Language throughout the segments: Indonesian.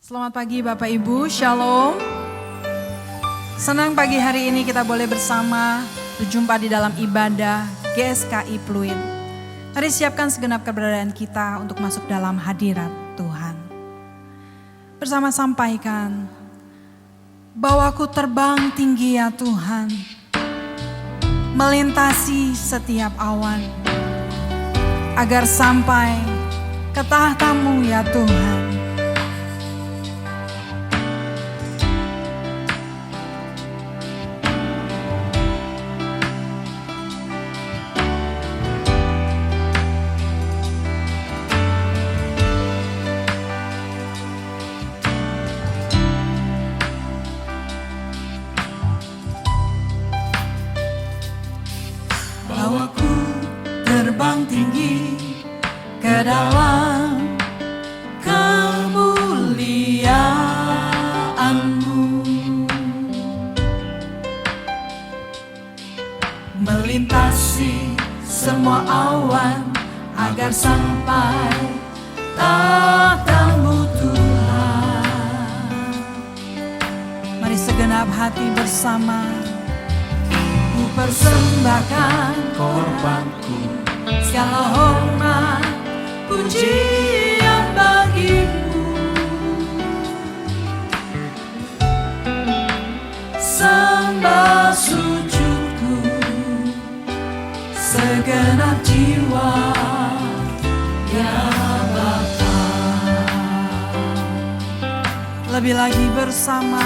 Selamat pagi Bapak Ibu, Shalom. Senang pagi hari ini kita boleh bersama berjumpa di dalam ibadah GSKI Pluit. Mari siapkan segenap keberadaan kita untuk masuk dalam hadirat Tuhan. Bersama sampaikan, bawaku terbang tinggi ya Tuhan, melintasi setiap awan, agar sampai ke tahta-Mu ya Tuhan. Bawaku terbang tinggi ke dalam kemuliaan-Mu, melintasi semua awan agar sampai tahta-Mu Tuhan. Mari segenap hati bersama, ku persembahkan korbanku, segala hormat pujian bagi-Mu. Sembah sujudku, segenap jiwa ya Bapa. Lebih lagi bersama,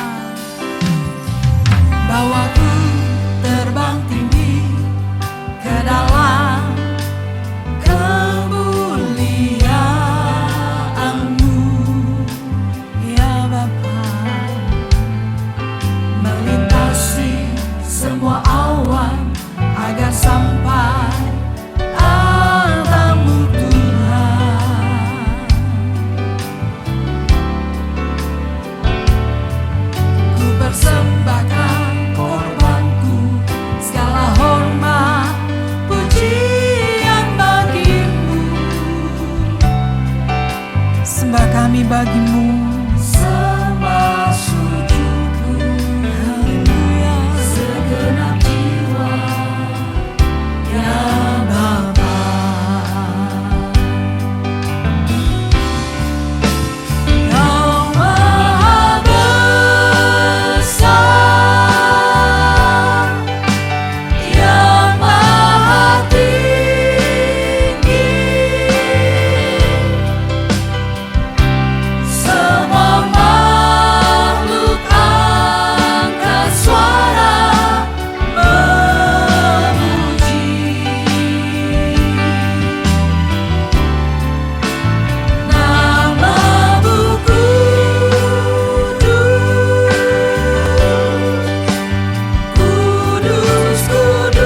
bawaku terbang tinggi ke dalam kemuliaan-Mu ya Bapa, melintasi semua awan agar sampai tahta-Mu Tuhan. Ku persembahkan korbanku, segala hormat pujian bagi-Mu. Sembah kami bagi-Mu, sembah sujudku, haleluya, segenap jiwa ya Bapa. Kau Maha besar, yang Maha tinggi, semua makhluk angkat suara memuji. Nama-Mu kudus, kuduslah.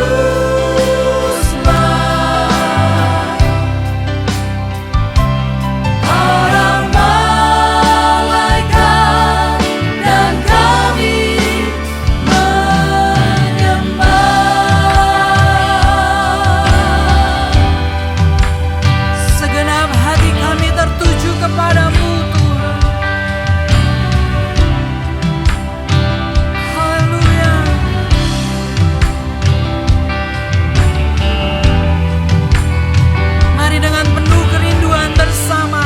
Para malaikat dan kami menyembah. Segenap hati kami tertuju kepada-Mu Tuhan. Haleluya. Mari dengan penuh kerinduan bersama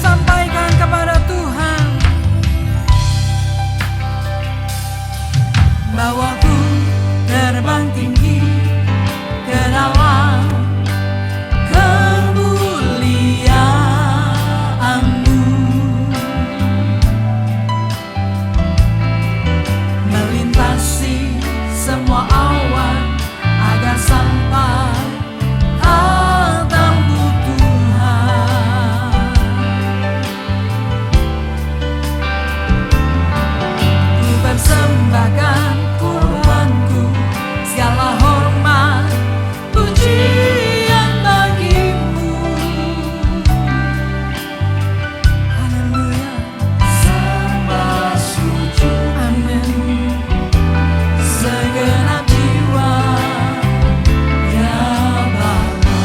sampaikan kepada Tuhan, bawaku terbang tinggi ke dalam kemuliaan-Mu, melintasi semua awan agar sampai tahta-Mu Tuhan. Ku persembahkan korbanku, segala hormat pujian bagi-Mu. Haleluya. Sembah sujud, amin, segenap jiwa ya Bapa.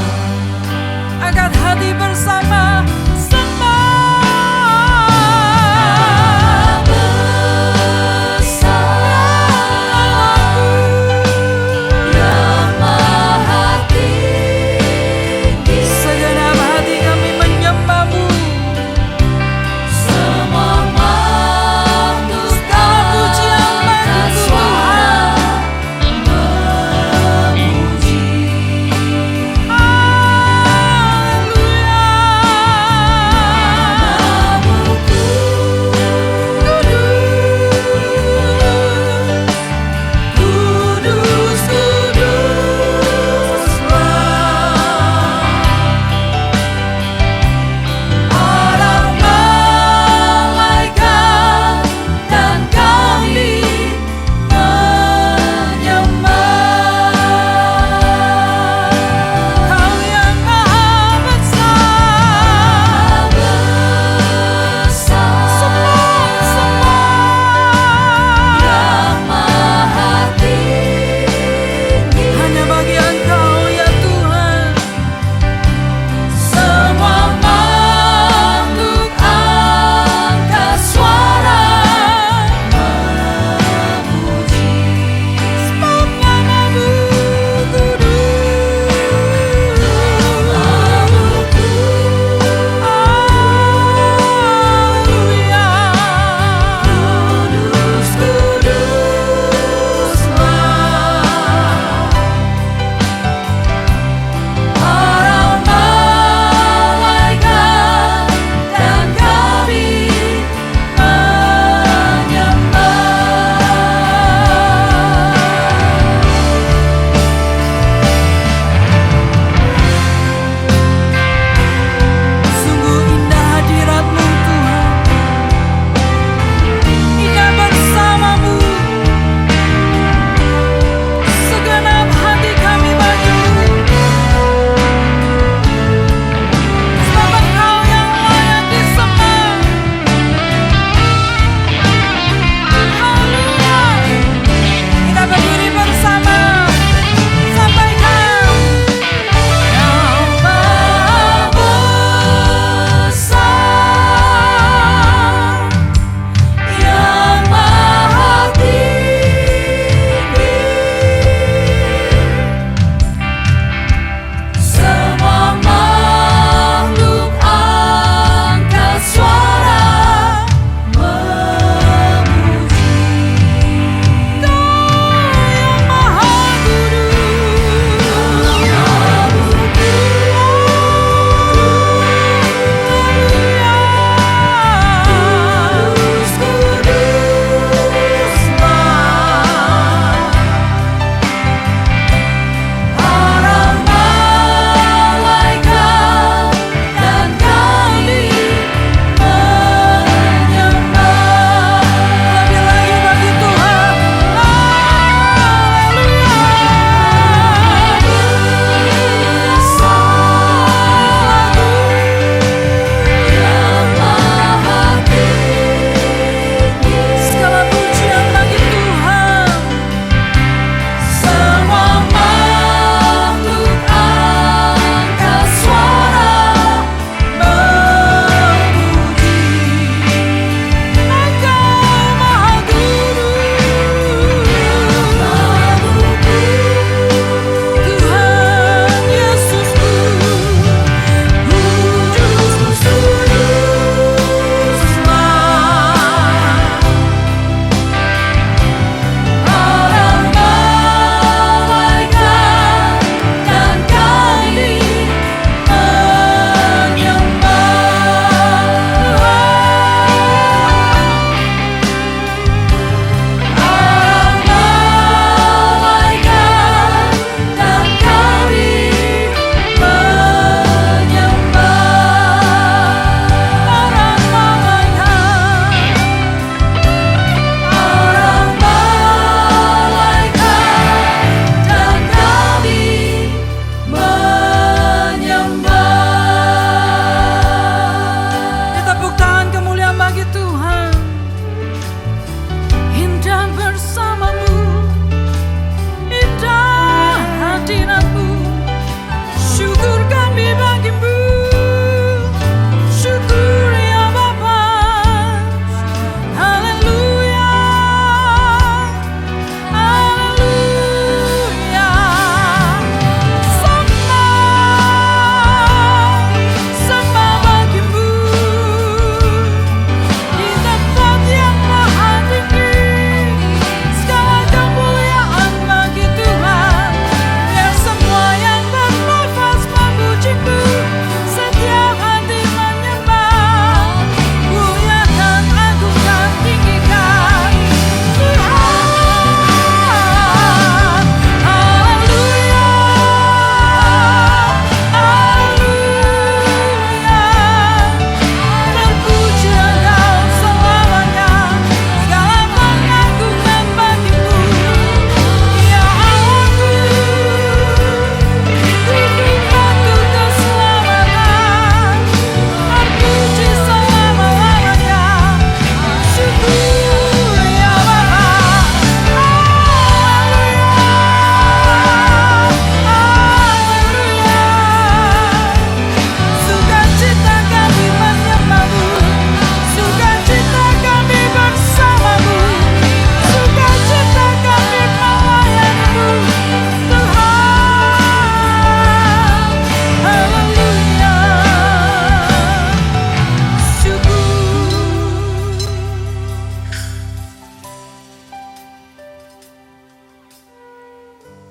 Angkat hati bersama,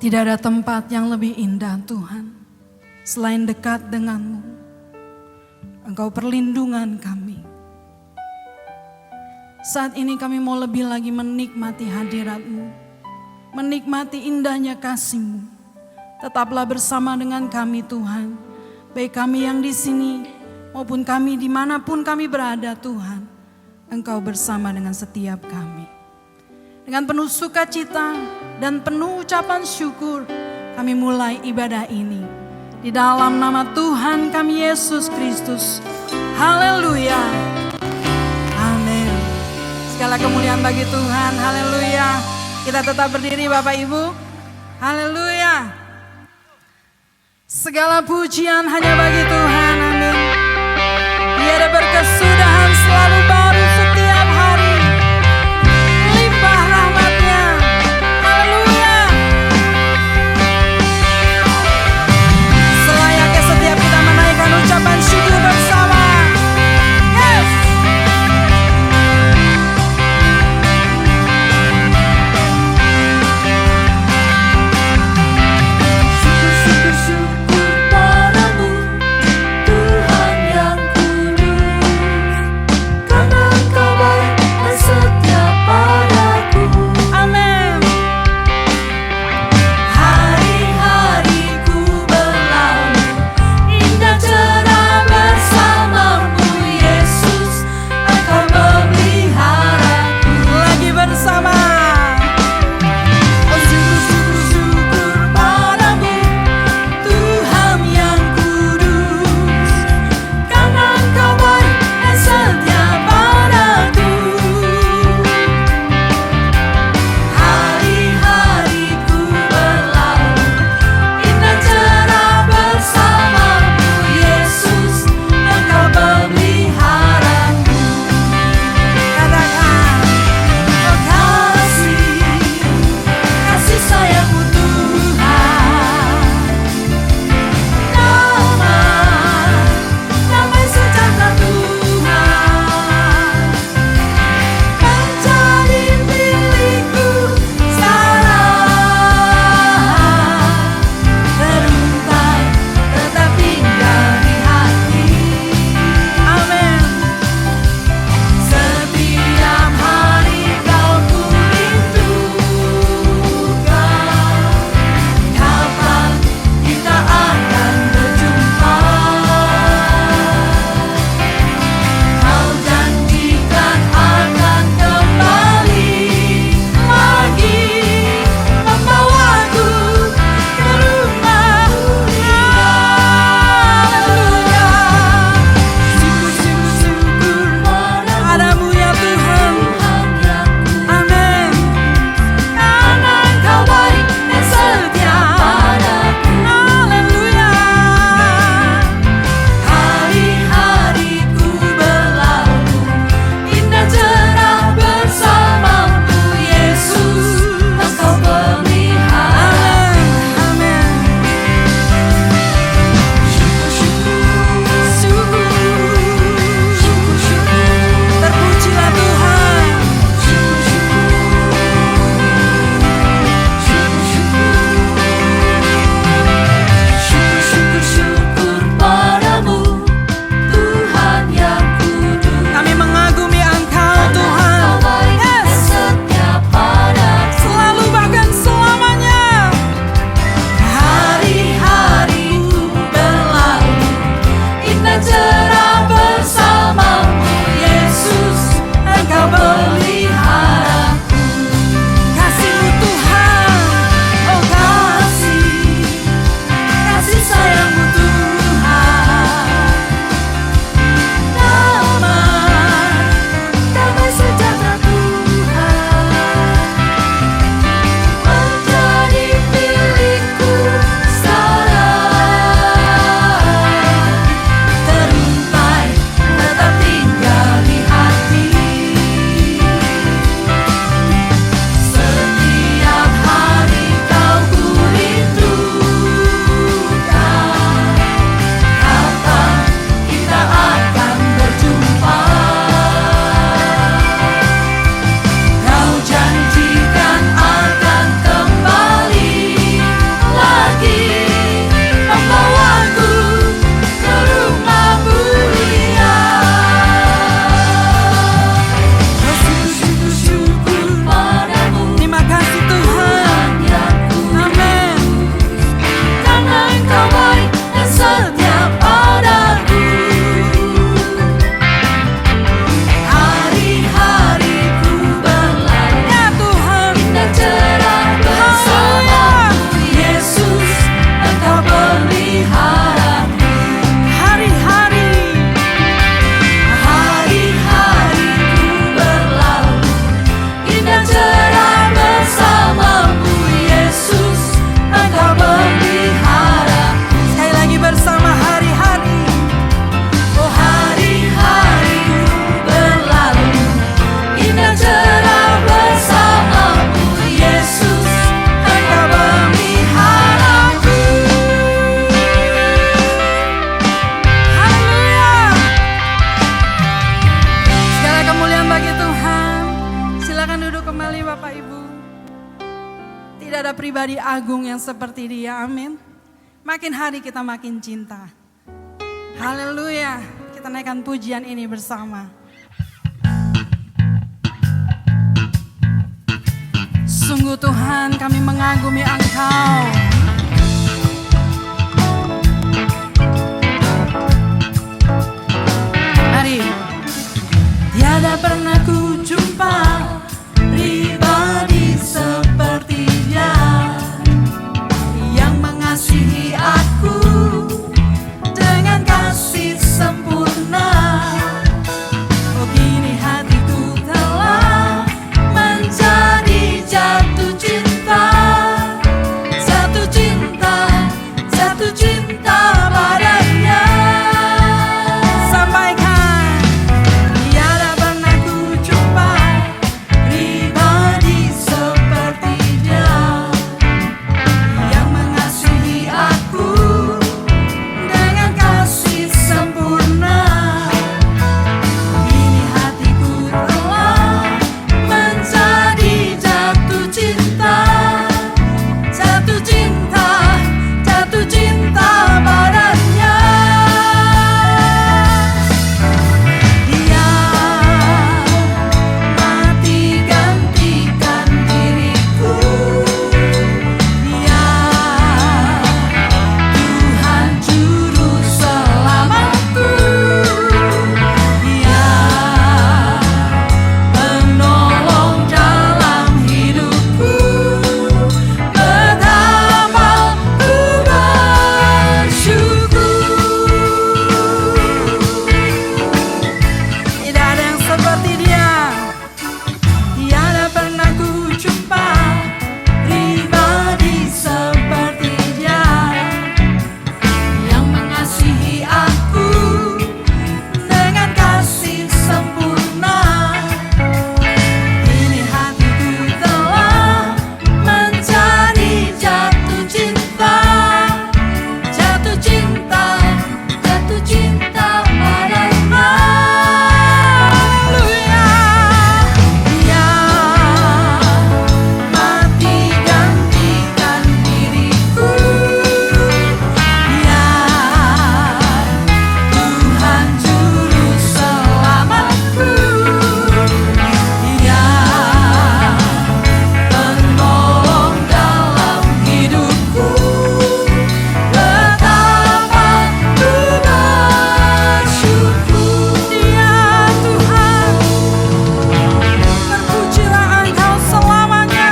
Tidak ada tempat yang lebih indah Tuhan selain dekat denganmu. Engkau perlindungan kami. Saat ini kami mau lebih lagi menikmati hadirat-Mu, menikmati indahnya kasih-Mu. Tetaplah bersama dengan kami Tuhan, baik kami yang di sini maupun kami dimanapun kami berada Tuhan. Engkau bersama dengan setiap kami. Dengan penuh sukacita dan penuh ucapan syukur kami mulai ibadah ini. Di dalam nama Tuhan kami Yesus Kristus. Haleluya. Amin. Segala kemuliaan bagi Tuhan. Haleluya. Kita tetap berdiri Bapak Ibu. Haleluya. Segala pujian hanya bagi Tuhan. Amin. Dia ada berkesudahan selalu baru setiap hari. Limpah rahmatnya. Haleluya. Selayaknya setiap kita menaikkan ucapan syukur bersama. Yes. Syukur, syukur, syukur padamu pribadi agung yang seperti Dia, amin. Makin hari kita makin cinta. Haleluya, kita naikkan pujian ini bersama. Sungguh Tuhan, kami mengagumi Engkau. Mari. Tiada pernah ku jumpa pribadi seperti Dia yang mengasihi aku dengan kasih sempurna. Oh, kini hatiku telah menjadi jatuh cinta, jatuh cinta, jatuh cinta padanya. Sampaikan, tiada pernah ku jumpa pribadi seperti Dia yang mengasihi aku dengan kasih sempurna. Kini hatiku telah menjadi jatuh cinta, jatuh cinta, jatuh cinta padanya. Dia mati gantikan diriku. Dia Tuhan juru selamatku. Dia penolong dalam hidupku. Betapa ku bersyukur. Tidak ada yang seperti Dia. Tiada pernah ku jumpa pribadi seperti Dia yang mengasihi aku dengan kasih sempurna. Kini hatiku telah menjadi jatuh cinta, jatuh cinta, jatuh cinta padanya. Haleluya. Dia mati gantikan diriku. Dia Tuhan juru selamatku. Dia penolong dalam hidupku. Betapa ku bersyukur. Dia Tuhan, terpujilah Engkau selamanya.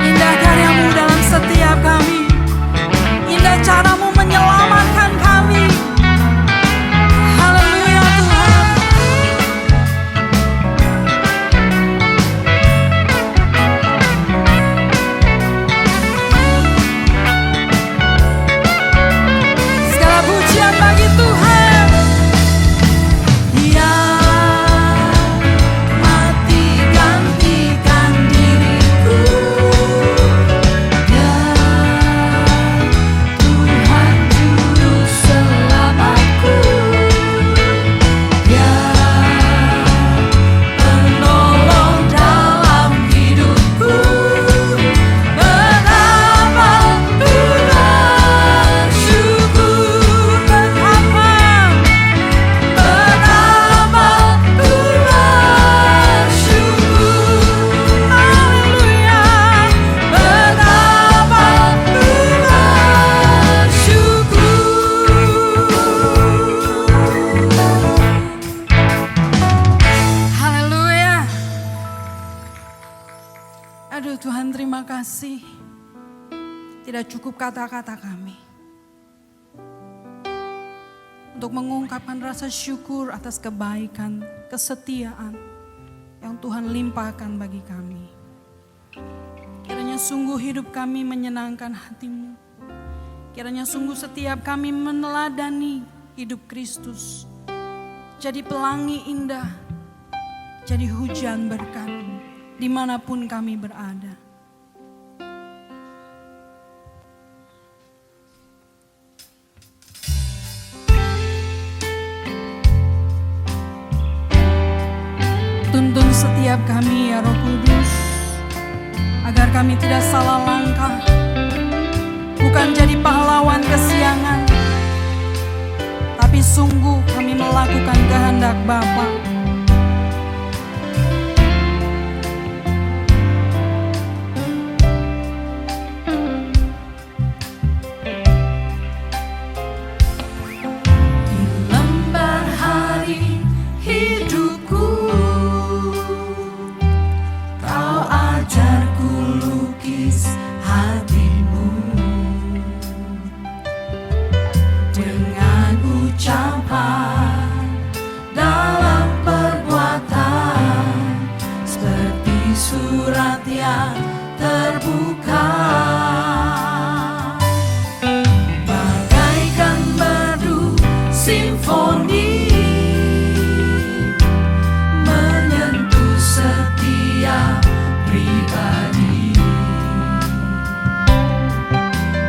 Indah karya-Mu dalam setiap kami. Indah cara-Mu menyelamatkan kami. Haleluya Tuhan. Segala pujian bagi Tuhan. Dia mati gantikan diriku. Dia Tuhan juru selamatku. Dia penolong dalam hidupku. Betapa ku bersyukur. Betapa ku bersyukur. Haleluya. Betapa ku bersyukur. Haleluya. Aduh Tuhan, terima kasih. Tidak cukup kata-kata kami untuk mengungkapkan rasa syukur atas kebaikan, kesetiaan yang Tuhan limpahkan bagi kami. Kiranya sungguh hidup kami menyenangkan hati-Mu. Kiranya sungguh setiap kami meneladani hidup Kristus. Jadi pelangi indah, jadi hujan berkat dimanapun kami berada. Tuntun setiap kami ya Roh Kudus. agar kami tidak salah langkah, bukan jadi pahlawan kesiangan, tapi sungguh kami melakukan kehendak Bapa. Surat yang terbuka, bagaikan merdu simfoni, menyentuh setiap pribadi,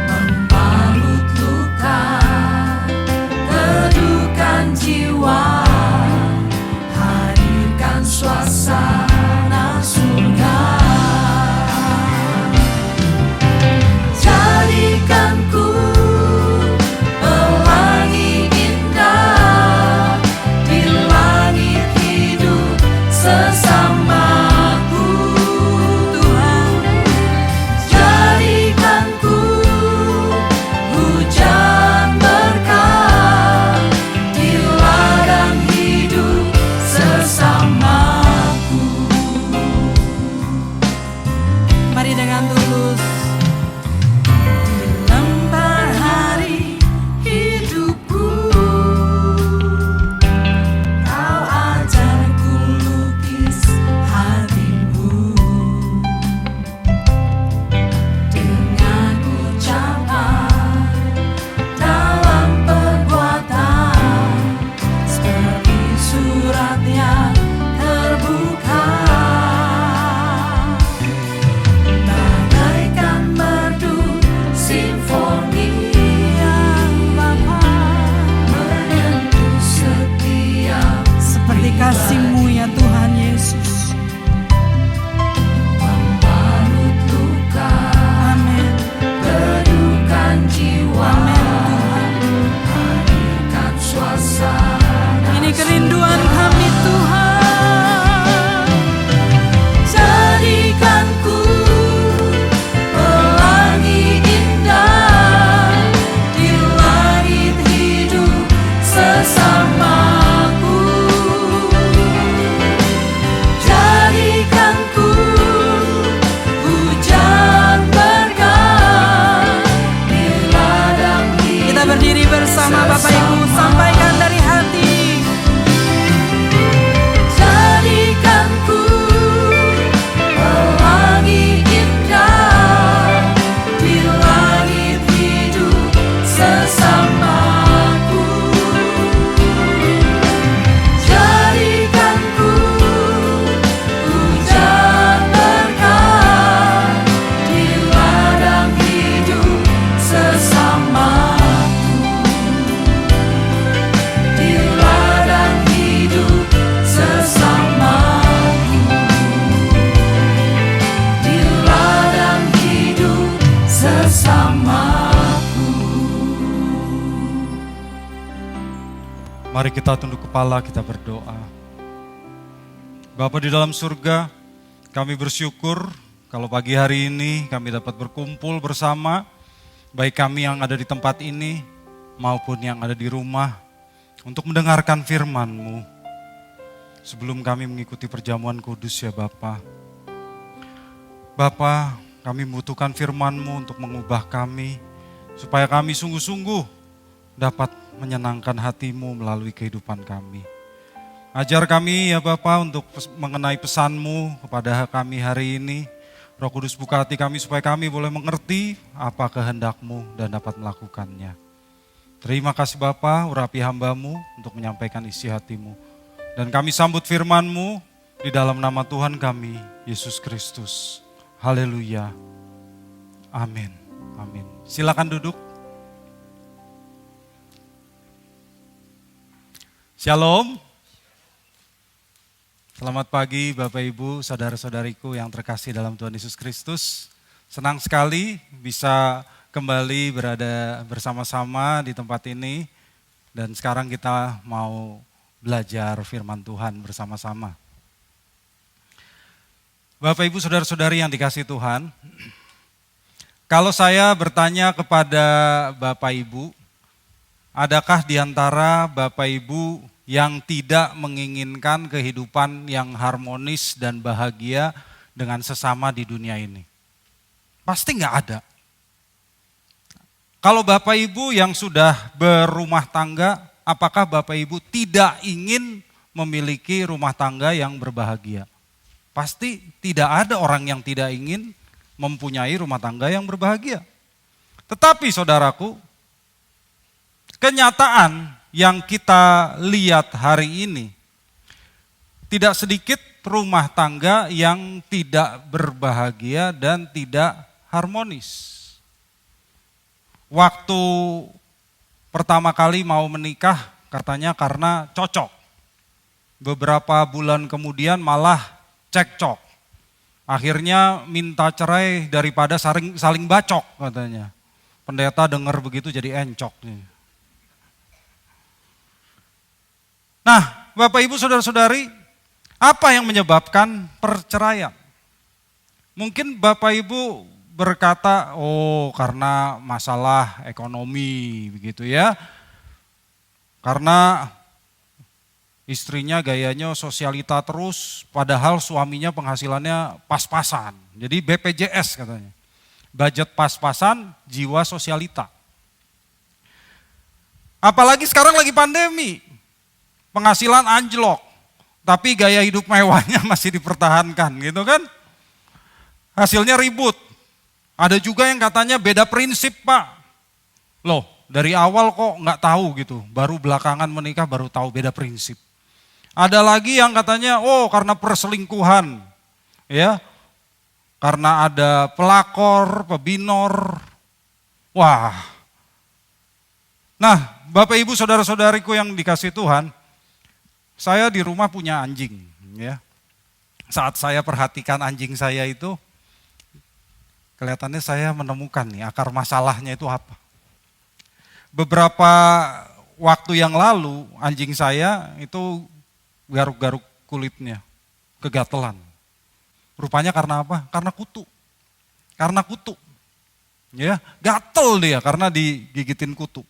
membalut luka, teduhkan jiwa, hadirkan suasana surga. Jadikanku pelangi indah di langit hidup sesamaku, Tuhan. Jadikanku hujan berkah di ladang hidup sesamaku. Mari dengan tulus. Lembar hari hidupku, kau ajarku lukis hatimu, dengan ucapan dalam perbuatan, seperti surat yang terbuka, bagaikan merdu simfoni yang menyentuh setiap Seperti kasih-Mu ya Tuhan Yesus. membalut luka, Amin. teduhkan jiwa, Amin Tuhan. hadirkan suasana. Ini kerinduan kami Tuhan. Jadikanku pelangi indah di langit hidup sesamaku. Jadikanku hujan berkah di ladang hidup. Kita berdiri bersama Bapak Ibu, sampaikan dari hati. Jadikanku pelangi indah di langit hidup sesamaku. Jadikanku hujan berkah di ladang hidup sesamaku, di ladang hidup sesamaku, di ladang hidup sesamaku. Mari kita tunduk kepala, kita berdoa. Bapa di dalam surga, kami bersyukur kalau pagi hari ini kami dapat berkumpul bersama, baik kami yang ada di tempat ini maupun yang ada di rumah, untuk mendengarkan firman-Mu. Sebelum kami mengikuti perjamuan kudus ya Bapa. Bapa, kami membutuhkan firman-Mu untuk mengubah kami, supaya kami sungguh-sungguh dapat menyenangkan hati-Mu melalui kehidupan kami. Ajar kami ya Bapa untuk mengenai pesan-Mu kepada kami hari ini. Roh Kudus buka hati kami supaya kami boleh mengerti apa kehendak-Mu dan dapat melakukannya. Terima kasih Bapa, urapi hamba-Mu untuk menyampaikan isi hati-Mu. Dan kami sambut firman-Mu di dalam nama Tuhan kami, Yesus Kristus. Haleluya. Amin. Amin. Silakan duduk. Shalom. Selamat pagi Bapak Ibu, saudara-saudariku yang terkasih dalam Tuhan Yesus Kristus. Senang sekali bisa kembali berada bersama-sama di tempat ini. Dan sekarang kita mau belajar firman Tuhan bersama-sama. Bapak Ibu, saudara-saudari yang dikasih Tuhan, kalau saya bertanya kepada Bapak Ibu, adakah di antara Bapak Ibu yang tidak menginginkan kehidupan yang harmonis dan bahagia dengan sesama di dunia ini? Pasti nggak ada. Kalau Bapak Ibu yang sudah berumah tangga, apakah Bapak Ibu tidak ingin memiliki rumah tangga yang berbahagia? Pasti tidak ada orang yang tidak ingin mempunyai rumah tangga yang berbahagia. Tetapi saudaraku, kenyataan yang kita lihat hari ini, tidak sedikit rumah tangga yang tidak berbahagia dan tidak harmonis. Waktu pertama kali mau menikah katanya karena cocok. Beberapa bulan kemudian malah cekcok. Akhirnya minta cerai daripada saling bacok katanya. Pendeta dengar begitu jadi encok nih. Nah, Bapak Ibu saudara-saudari, apa yang menyebabkan perceraian? Mungkin Bapak Ibu berkata, oh karena masalah ekonomi begitu ya. Karena istrinya gayanya sosialita terus, padahal suaminya penghasilannya pas-pasan. Jadi BPJS katanya. Budget pas-pasan, jiwa sosialita. Apalagi sekarang lagi pandemi. Penghasilan anjlok, tapi gaya hidup mewahnya masih dipertahankan gitu kan. Hasilnya ribut. Ada juga yang katanya beda prinsip Pak. Loh dari awal kok nggak tahu gitu, baru belakangan menikah baru tahu beda prinsip. Ada lagi yang katanya oh karena perselingkuhan ya, karena ada pelakor, pebinor. Wah. Nah Bapak Ibu saudara-saudariku yang dikasih Tuhan, saya di rumah punya anjing ya. Saat saya perhatikan anjing saya itu, kelihatannya saya menemukan nih akar masalahnya itu apa. Beberapa waktu yang lalu anjing saya itu garuk-garuk kulitnya, kegatelan. Rupanya karena apa? Karena kutu. Karena kutu. Ya, gatel dia karena digigitin kutu.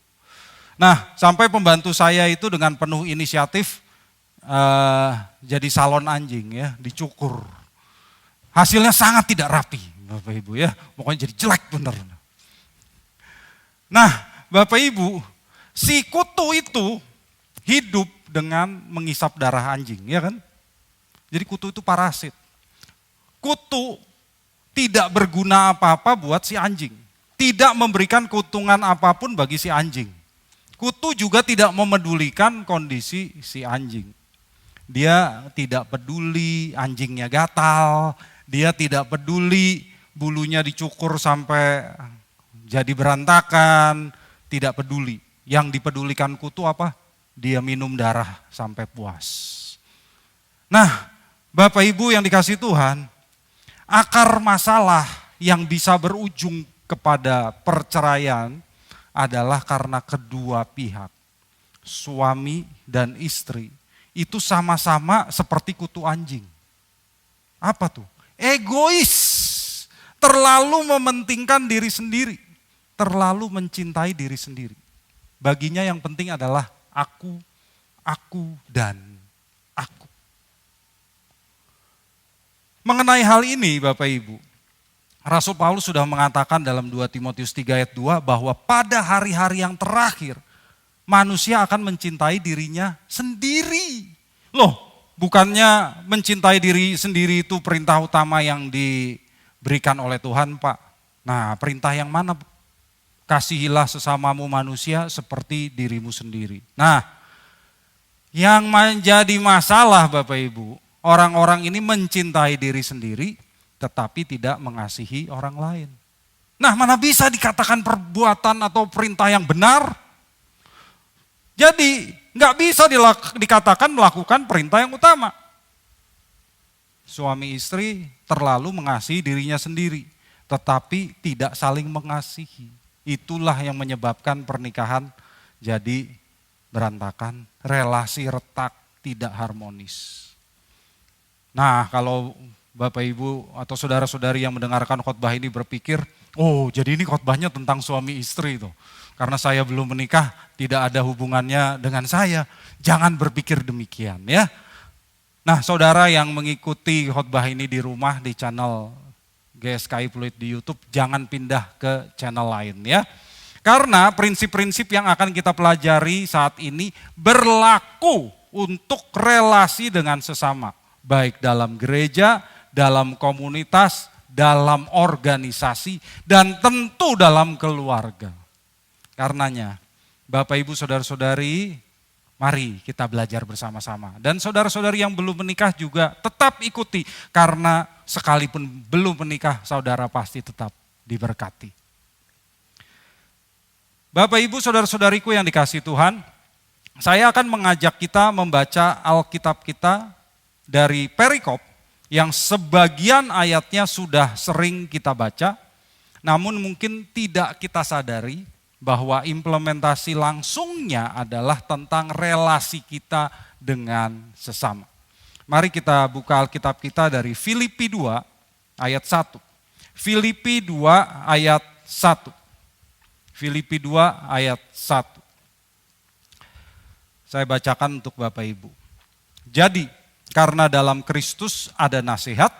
Nah, sampai pembantu saya itu dengan penuh inisiatif jadi salon anjing ya, dicukur. Hasilnya sangat tidak rapi Bapak Ibu ya, pokoknya jadi jelek bener. Nah Bapak Ibu, si kutu itu hidup dengan mengisap darah anjing ya kan. Jadi kutu itu parasit. Kutu tidak berguna apa-apa buat si anjing. Tidak memberikan keuntungan apapun bagi si anjing. Kutu juga tidak memedulikan kondisi si anjing. Dia tidak peduli anjingnya gatal, dia tidak peduli bulunya dicukur sampai jadi berantakan, tidak peduli. Yang dipedulikan kutu apa? Dia minum darah sampai puas. Nah, Bapak Ibu yang dikasih Tuhan, akar masalah yang bisa berujung kepada perceraian adalah karena kedua pihak, suami dan istri, itu sama-sama seperti kutu anjing. Apa tuh? Egois, terlalu mementingkan diri sendiri, terlalu mencintai diri sendiri. Baginya yang penting adalah aku, dan aku. Mengenai hal ini Bapak Ibu, Rasul Paulus sudah mengatakan dalam 2 Timotius 3 ayat 2 bahwa pada hari-hari yang terakhir, manusia akan mencintai dirinya sendiri. Loh, bukannya mencintai diri sendiri itu perintah utama yang diberikan oleh Tuhan, Pak. Nah, perintah yang mana? Kasihilah sesamamu manusia seperti dirimu sendiri. Nah, yang menjadi masalah Bapak Ibu, orang-orang ini mencintai diri sendiri tetapi tidak mengasihi orang lain. Nah, mana bisa dikatakan perbuatan atau perintah yang benar? Jadi nggak bisa dikatakan melakukan perintah yang utama. suami istri terlalu mengasihi dirinya sendiri, tetapi tidak saling mengasihi. Itulah yang menyebabkan pernikahan jadi berantakan, relasi retak, tidak harmonis. Nah, kalau Bapak Ibu atau saudara-saudari yang mendengarkan khotbah ini berpikir, oh jadi ini khotbahnya tentang suami istri itu. Karena saya belum menikah, tidak ada hubungannya dengan saya. Jangan berpikir demikian ya. Nah, saudara yang mengikuti khotbah ini di rumah di channel GSKI Pluit di YouTube, jangan pindah ke channel lain ya. Karena prinsip-prinsip yang akan kita pelajari saat ini berlaku untuk relasi dengan sesama. Baik dalam gereja, dalam komunitas, dalam organisasi, dan tentu dalam keluarga. Karenanya, Bapak Ibu Saudara-saudari, mari kita belajar bersama-sama. Dan saudara-saudari yang belum menikah juga tetap ikuti, karena sekalipun belum menikah, saudara pasti tetap diberkati. Bapak Ibu Saudara-saudariku yang dikasihi Tuhan, saya akan mengajak kita membaca Alkitab kita dari perikop yang sebagian ayatnya sudah sering kita baca, namun mungkin tidak kita sadari bahwa implementasi langsungnya adalah tentang relasi kita dengan sesama. Mari kita buka Alkitab kita dari Filipi 2 ayat 1. Filipi 2 ayat 1. Filipi 2 ayat 1. Saya bacakan untuk Bapak Ibu. Jadi, karena dalam Kristus ada nasihat,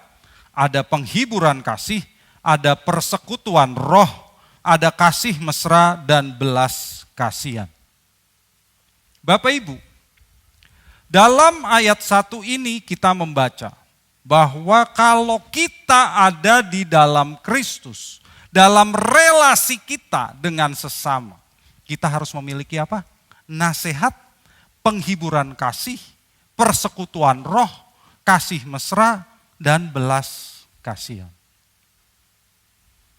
ada penghiburan kasih, ada persekutuan roh, ada kasih mesra dan belas kasihan. Bapak Ibu, dalam ayat 1 ini kita membaca bahwa kalau kita ada di dalam Kristus, dalam relasi kita dengan sesama, kita harus memiliki apa? Nasihat, penghiburan kasih, persekutuan roh, kasih mesra, dan belas kasihan.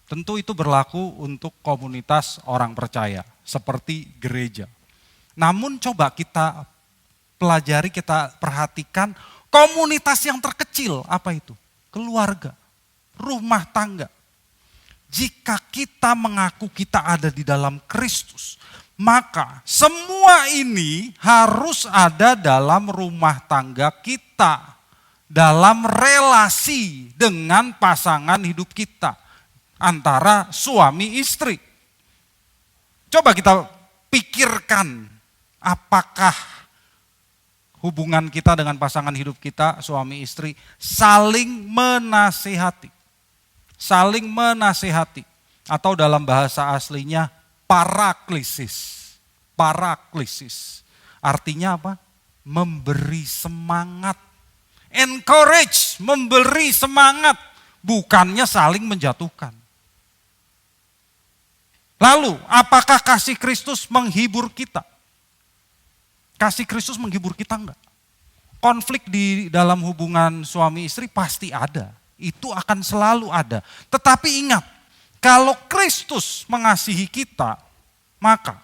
Tentu itu berlaku untuk komunitas orang percaya, seperti gereja. Namun coba kita pelajari, kita perhatikan komunitas yang terkecil, apa itu? Keluarga, rumah tangga. Jika kita mengaku kita ada di dalam Kristus, maka semua ini harus ada dalam rumah tangga kita, dalam relasi dengan pasangan hidup kita, antara suami istri. Coba kita pikirkan, apakah hubungan kita dengan pasangan hidup kita, suami istri, saling menasihati. Saling menasihati. Atau dalam bahasa aslinya paraklesis. Paraklesis. Artinya apa? Memberi semangat. Encourage, memberi semangat. Bukannya saling menjatuhkan. Lalu, apakah kasih Kristus menghibur kita? Kasih Kristus menghibur kita enggak? Konflik di dalam hubungan suami istri pasti ada. Itu akan selalu ada. Tetapi ingat, kalau Kristus mengasihi kita, maka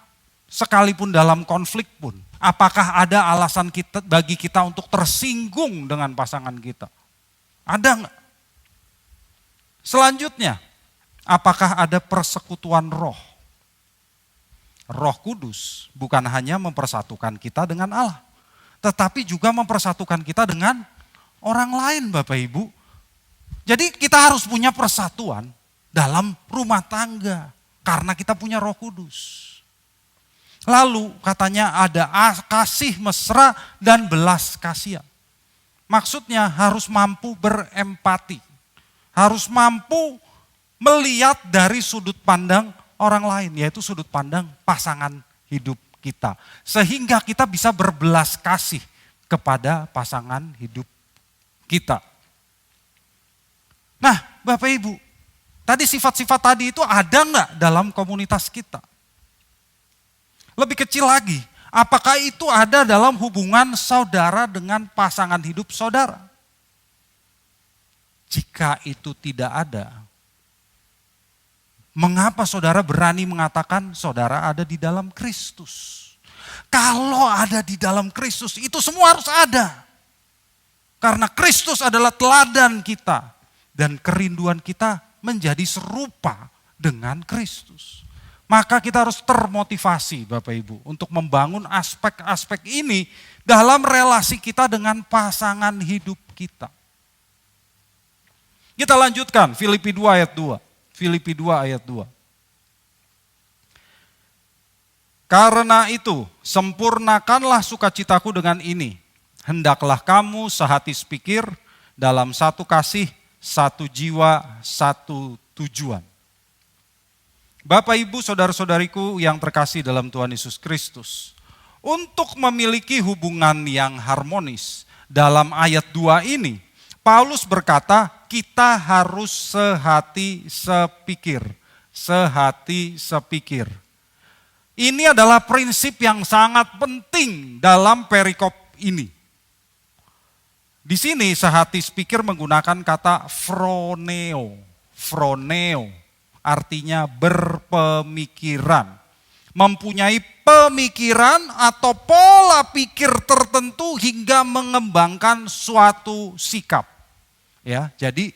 sekalipun dalam konflik pun, apakah ada alasan kita bagi kita untuk tersinggung dengan pasangan kita? Ada enggak? Selanjutnya, apakah ada persekutuan roh? Roh Kudus bukan hanya mempersatukan kita dengan Allah, tetapi juga mempersatukan kita dengan orang lain, Bapak Ibu. Jadi kita harus punya persatuan dalam rumah tangga karena kita punya Roh Kudus. Lalu katanya ada kasih mesra dan belas kasihan. Maksudnya harus mampu berempati, harus mampu melihat dari sudut pandang orang lain, yaitu sudut pandang pasangan hidup kita. Sehingga kita bisa berbelas kasih kepada pasangan hidup kita. Nah, Bapak Ibu, tadi sifat-sifat tadi itu ada enggak dalam komunitas kita? Lebih kecil lagi, apakah itu ada dalam hubungan saudara dengan pasangan hidup saudara? Jika itu tidak ada, mengapa saudara berani mengatakan saudara ada di dalam Kristus? Kalau ada di dalam Kristus, itu semua harus ada. Karena Kristus adalah teladan kita. Dan kerinduan kita menjadi serupa dengan Kristus. Maka kita harus termotivasi Bapak Ibu untuk membangun aspek-aspek ini dalam relasi kita dengan pasangan hidup kita. Kita lanjutkan Filipi 2 ayat 2. Filipi 2 ayat 2. Karena itu, sempurnakanlah sukacitaku dengan ini. Hendaklah kamu sehati sepikir dalam satu kasih, satu jiwa, satu tujuan. Bapak, Ibu, saudara-saudariku yang terkasih dalam Tuhan Yesus Kristus. Untuk memiliki hubungan yang harmonis dalam ayat 2 ini, Paulus berkata kita harus sehati sepikir. Sehati sepikir. Ini adalah prinsip yang sangat penting dalam perikop ini. Di sini sehati sepikir menggunakan kata phroneo. Phroneo artinya berpemikiran. Mempunyai pemikiran atau pola pikir tertentu hingga mengembangkan suatu sikap. Ya, jadi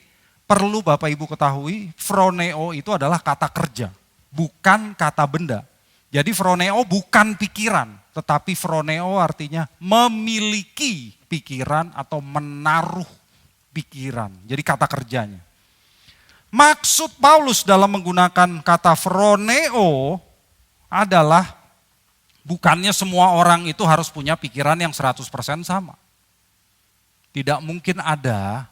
perlu Bapak Ibu ketahui, phroneo itu adalah kata kerja, bukan kata benda. Jadi phroneo bukan pikiran, tetapi phroneo artinya memiliki pikiran atau menaruh pikiran. Jadi kata kerjanya. Maksud Paulus dalam menggunakan kata phroneo adalah bukannya semua orang itu harus punya pikiran yang 100% sama. Tidak mungkin ada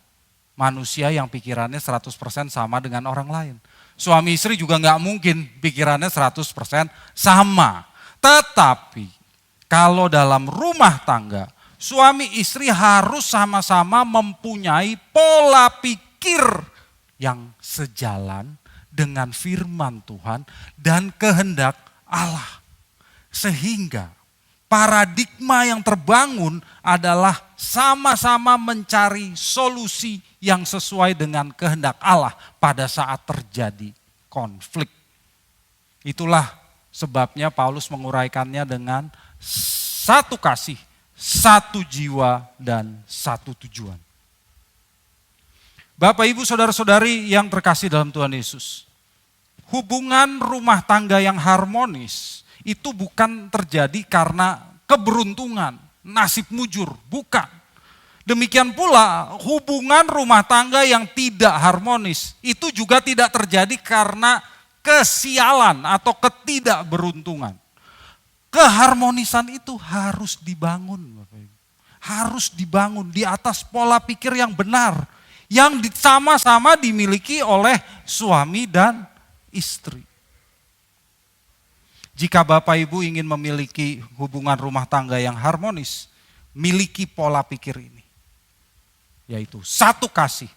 manusia yang pikirannya 100% sama dengan orang lain. Suami istri juga nggak mungkin pikirannya 100% sama. Tetapi kalau dalam rumah tangga, suami istri harus sama-sama mempunyai pola pikir yang sejalan dengan firman Tuhan dan kehendak Allah. Sehingga paradigma yang terbangun adalah sama-sama mencari solusi yang sesuai dengan kehendak Allah pada saat terjadi konflik. Itulah sebabnya Paulus menguraikannya dengan satu kasih, satu jiwa, dan satu tujuan. Bapak, Ibu, saudara-saudari yang terkasih dalam Tuhan Yesus. Hubungan rumah tangga yang harmonis itu bukan terjadi karena keberuntungan, nasib mujur, bukan. Demikian pula hubungan rumah tangga yang tidak harmonis itu juga tidak terjadi karena kesialan atau ketidakberuntungan. Keharmonisan itu harus dibangun, Bapak Ibu. Harus dibangun di atas pola pikir yang benar, yang sama-sama dimiliki oleh suami dan istri. Jika Bapak Ibu ingin memiliki hubungan rumah tangga yang harmonis, miliki pola pikir ini. Yaitu satu kasih,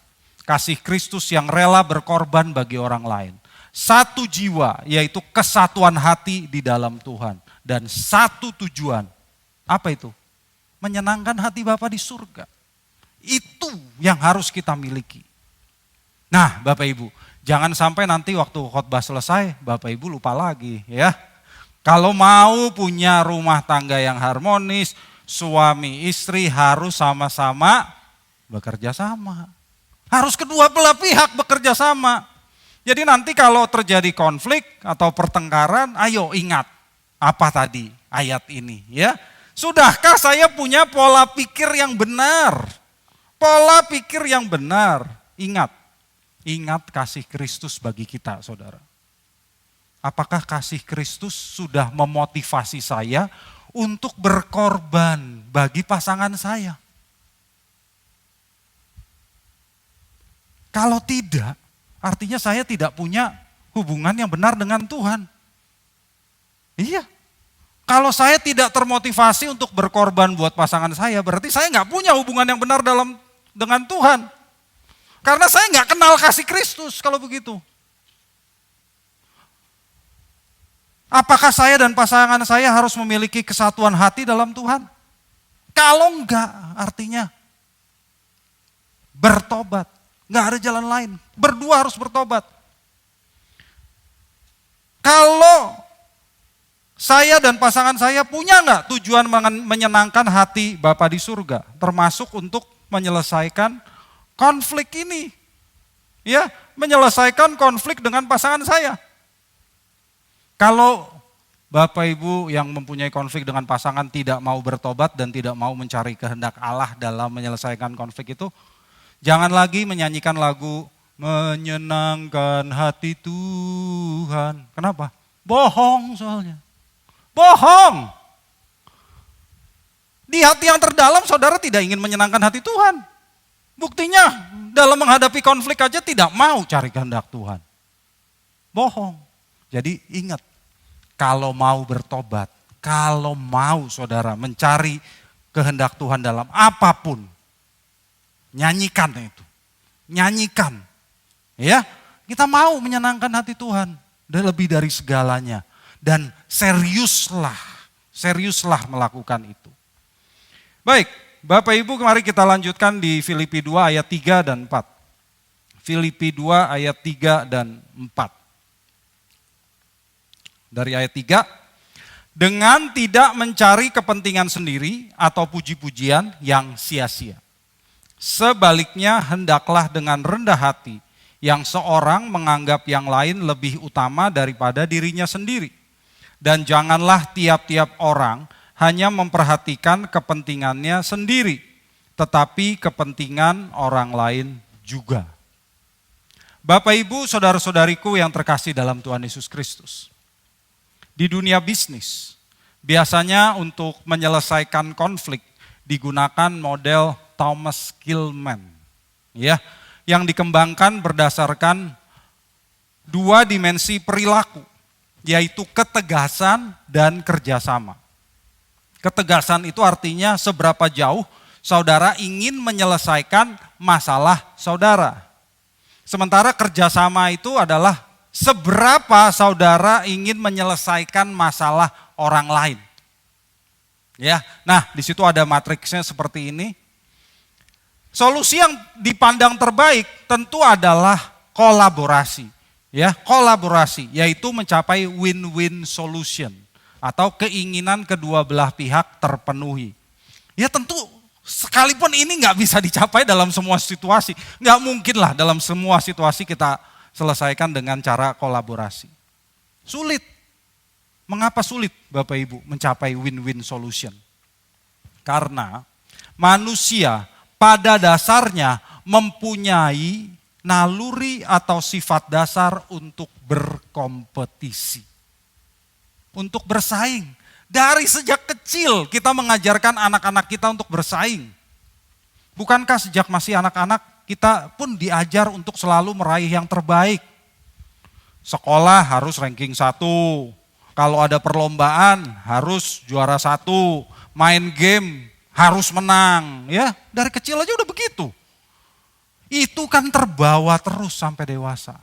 kasih Kristus yang rela berkorban bagi orang lain. Satu jiwa, yaitu kesatuan hati di dalam Tuhan. Dan satu tujuan, apa itu? Menyenangkan hati Bapa di surga. Itu yang harus kita miliki. Nah, Bapak Ibu, jangan sampai nanti waktu khotbah selesai, Bapak Ibu lupa lagi ya. Kalau mau punya rumah tangga yang harmonis, suami istri harus sama-sama bekerja sama. Harus kedua belah pihak bekerja sama. Jadi nanti kalau terjadi konflik atau pertengkaran, ayo ingat apa tadi ayat ini ya. Sudahkah saya punya pola pikir yang benar? Pola pikir yang benar. Ingat kasih Kristus bagi kita, saudara. Apakah kasih Kristus sudah memotivasi saya untuk berkorban bagi pasangan saya? Kalau tidak, artinya saya tidak punya hubungan yang benar dengan Tuhan. Iya. Kalau saya tidak termotivasi untuk berkorban buat pasangan saya, berarti saya nggak punya hubungan yang benar dengan Tuhan. Karena saya nggak kenal kasih Kristus kalau begitu. Apakah saya dan pasangan saya harus memiliki kesatuan hati dalam Tuhan? Kalau enggak, artinya bertobat. Enggak ada jalan lain. Berdua harus bertobat. Kalau saya dan pasangan saya punya enggak tujuan menyenangkan hati Bapa di surga, termasuk untuk menyelesaikan konflik ini. Ya, menyelesaikan konflik dengan pasangan saya. Kalau Bapak Ibu yang mempunyai konflik dengan pasangan tidak mau bertobat dan tidak mau mencari kehendak Allah dalam menyelesaikan konflik itu, jangan lagi menyanyikan lagu menyenangkan hati Tuhan. Kenapa? Bohong soalnya. Bohong. Di hati yang terdalam saudara tidak ingin menyenangkan hati Tuhan. Buktinya dalam menghadapi konflik aja tidak mau cari kehendak Tuhan. Bohong. Jadi ingat, kalau mau bertobat, kalau mau saudara mencari kehendak Tuhan dalam apapun, nyanyikan itu. Nyanyikan. Ya, kita mau menyenangkan hati Tuhan dan lebih dari segalanya. Dan seriuslah melakukan itu. Baik, Bapak Ibu, mari kita lanjutkan di Filipi 2 ayat 3 dan 4. Filipi 2 ayat 3 dan 4. Dari ayat 3, dengan tidak mencari kepentingan sendiri atau puji-pujian yang sia-sia. Sebaliknya hendaklah dengan rendah hati yang seorang menganggap yang lain lebih utama daripada dirinya sendiri. Dan janganlah tiap-tiap orang hanya memperhatikan kepentingannya sendiri, tetapi kepentingan orang lain juga. Bapak Ibu, saudara-saudariku yang terkasih dalam Tuhan Yesus Kristus. Di dunia bisnis, biasanya untuk menyelesaikan konflik digunakan model Thomas Kilmann, ya, yang dikembangkan berdasarkan dua dimensi perilaku, yaitu ketegasan dan kerjasama. Ketegasan itu artinya seberapa jauh saudara ingin menyelesaikan masalah saudara. Sementara kerjasama itu adalah seberapa saudara ingin menyelesaikan masalah orang lain. Ya, nah di situ ada matriksnya seperti ini. Solusi yang dipandang terbaik tentu adalah kolaborasi. Ya, kolaborasi yaitu mencapai win-win solution atau keinginan kedua belah pihak terpenuhi. Ya tentu sekalipun ini nggak bisa dicapai dalam semua situasi, nggak mungkin lah dalam semua situasi kita selesaikan dengan cara kolaborasi. Sulit. Mengapa sulit Bapak Ibu mencapai win-win solution? Karena manusia pada dasarnya mempunyai naluri atau sifat dasar untuk berkompetisi. Untuk bersaing. Dari sejak kecil kita mengajarkan anak-anak kita untuk bersaing. Bukankah sejak masih anak-anak kita pun diajar untuk selalu meraih yang terbaik. Sekolah harus ranking 1. Kalau ada perlombaan harus juara 1. Main game harus menang. Ya, dari kecil aja udah begitu. Itu kan terbawa terus sampai dewasa.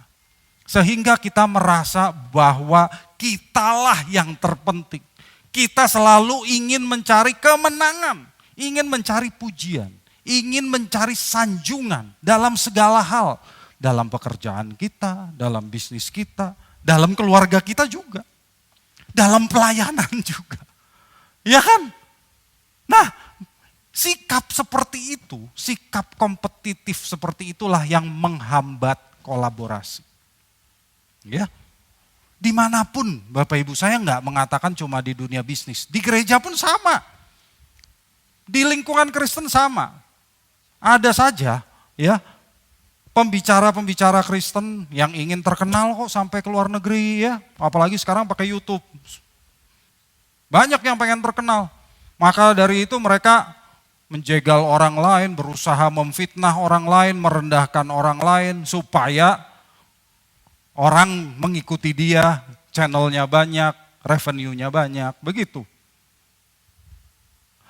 Sehingga kita merasa bahwa kitalah yang terpenting. Kita selalu ingin mencari kemenangan, ingin mencari pujian, ingin mencari sanjungan dalam segala hal. Dalam pekerjaan kita, dalam bisnis kita, dalam keluarga kita juga. Dalam pelayanan juga. Ya kan? Nah, sikap seperti itu, sikap kompetitif seperti itulah yang menghambat kolaborasi. Ya, dimanapun Bapak Ibu, saya nggak mengatakan cuma di dunia bisnis, di gereja pun sama, di lingkungan Kristen sama. Ada saja ya pembicara-pembicara Kristen yang ingin terkenal kok sampai ke luar negeri ya, apalagi sekarang pakai YouTube. Banyak yang pengen terkenal, maka dari itu mereka menjegal orang lain, berusaha memfitnah orang lain, merendahkan orang lain supaya orang mengikuti dia, channelnya banyak, revenue-nya banyak, begitu.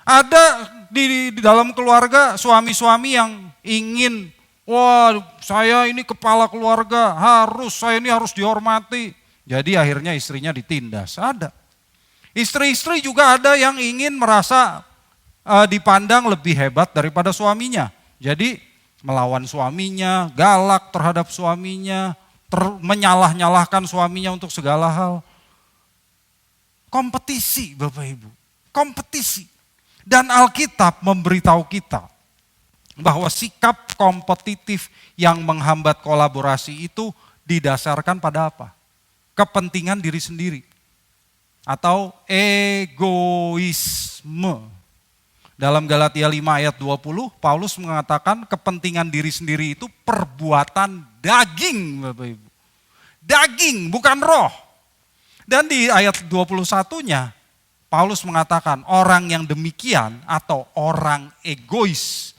Ada di dalam keluarga suami-suami yang ingin, wah saya ini kepala keluarga, saya ini harus dihormati. Jadi akhirnya istrinya ditindas, ada. Istri-istri juga ada yang ingin merasa dipandang lebih hebat daripada suaminya. Jadi melawan suaminya, galak terhadap suaminya, menyalah-nyalahkan suaminya untuk segala hal. Kompetisi Bapak Ibu, kompetisi. Dan Alkitab memberitahu kita bahwa sikap kompetitif yang menghambat kolaborasi itu didasarkan pada apa? Kepentingan diri sendiri atau egoisme. Dalam Galatia 5 ayat 20, Paulus mengatakan kepentingan diri sendiri itu perbuatan daging, Bapak Ibu. Daging, bukan roh. Dan di ayat 21-nya, Paulus mengatakan orang yang demikian atau orang egois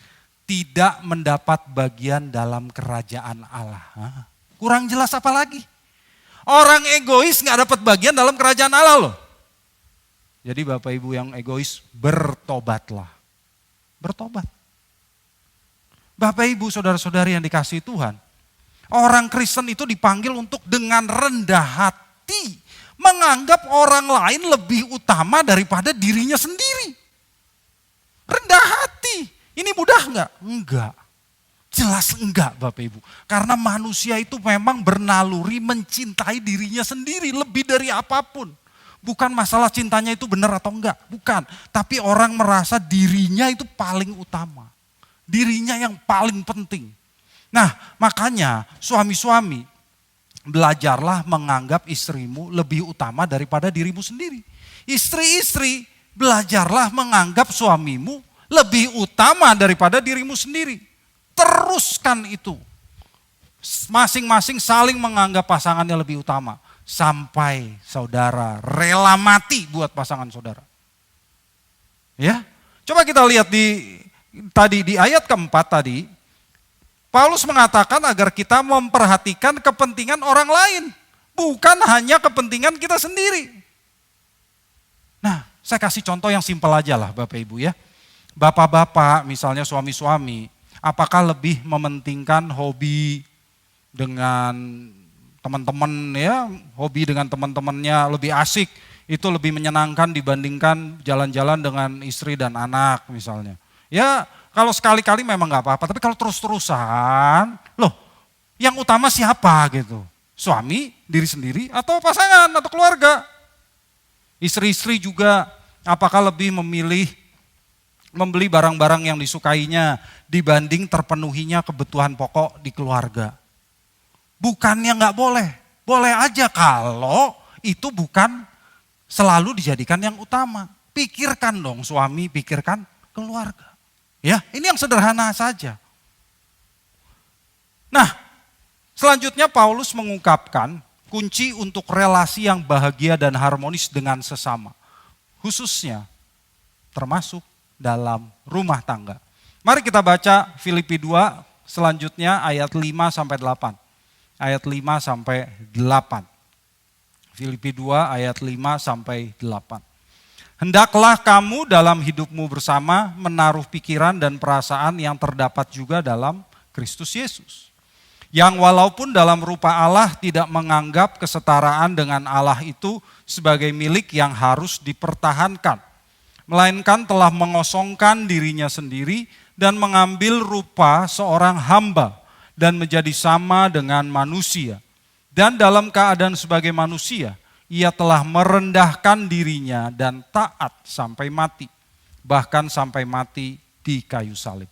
tidak mendapat bagian dalam kerajaan Allah. Hah? Kurang jelas apa lagi? Orang egois gak dapat bagian dalam kerajaan Allah loh. Jadi Bapak Ibu yang egois, bertobatlah. Bertobat. Bapak Ibu saudara-saudari yang dikasihi Tuhan, orang Kristen itu dipanggil untuk dengan rendah hati menganggap orang lain lebih utama daripada dirinya sendiri. Rendah hati. Ini mudah enggak? Enggak. Jelas enggak Bapak Ibu. Karena manusia itu memang bernaluri mencintai dirinya sendiri lebih dari apapun. Bukan masalah cintanya itu benar atau enggak. Bukan. Tapi orang merasa dirinya itu paling utama. Dirinya yang paling penting. Nah makanya suami-suami, belajarlah menganggap istrimu lebih utama daripada dirimu sendiri. Istri-istri, belajarlah menganggap suamimu lebih utama daripada dirimu sendiri. Teruskan itu. Masing-masing saling menganggap pasangannya lebih utama. Sampai saudara rela mati buat pasangan saudara. Ya, coba kita lihat di ayat keempat tadi. Paulus mengatakan agar kita memperhatikan kepentingan orang lain. Bukan hanya kepentingan kita sendiri. Nah, saya kasih contoh yang simpel aja lah Bapak Ibu ya. Bapak-bapak misalnya suami-suami, apakah lebih mementingkan hobi dengan teman-teman ya, hobi dengan teman-temannya lebih asik, itu lebih menyenangkan dibandingkan jalan-jalan dengan istri dan anak misalnya. Ya, kalau sekali-kali memang nggak apa-apa, tapi kalau terus-terusan, loh, yang utama siapa gitu? Suami, diri sendiri, atau pasangan, atau keluarga? Istri-istri juga, apakah lebih memilih membeli barang-barang yang disukainya dibanding terpenuhinya kebutuhan pokok di keluarga? Bukannya nggak boleh, boleh aja kalau itu bukan selalu dijadikan yang utama. Pikirkan dong suami, pikirkan keluarga. Ya, ini yang sederhana saja. Nah, selanjutnya Paulus mengungkapkan kunci untuk relasi yang bahagia dan harmonis dengan sesama. Khususnya termasuk dalam rumah tangga. Mari kita baca Filipi 2 selanjutnya ayat 5 sampai 8. Ayat 5 sampai 8. Filipi 2 ayat 5 sampai 8. Hendaklah kamu dalam hidupmu bersama menaruh pikiran dan perasaan yang terdapat juga dalam Kristus Yesus. Yang walaupun dalam rupa Allah tidak menganggap kesetaraan dengan Allah itu sebagai milik yang harus dipertahankan. Melainkan telah mengosongkan dirinya sendiri dan mengambil rupa seorang hamba dan menjadi sama dengan manusia. Dan dalam keadaan sebagai manusia, ia telah merendahkan dirinya dan taat sampai mati. Bahkan sampai mati di kayu salib.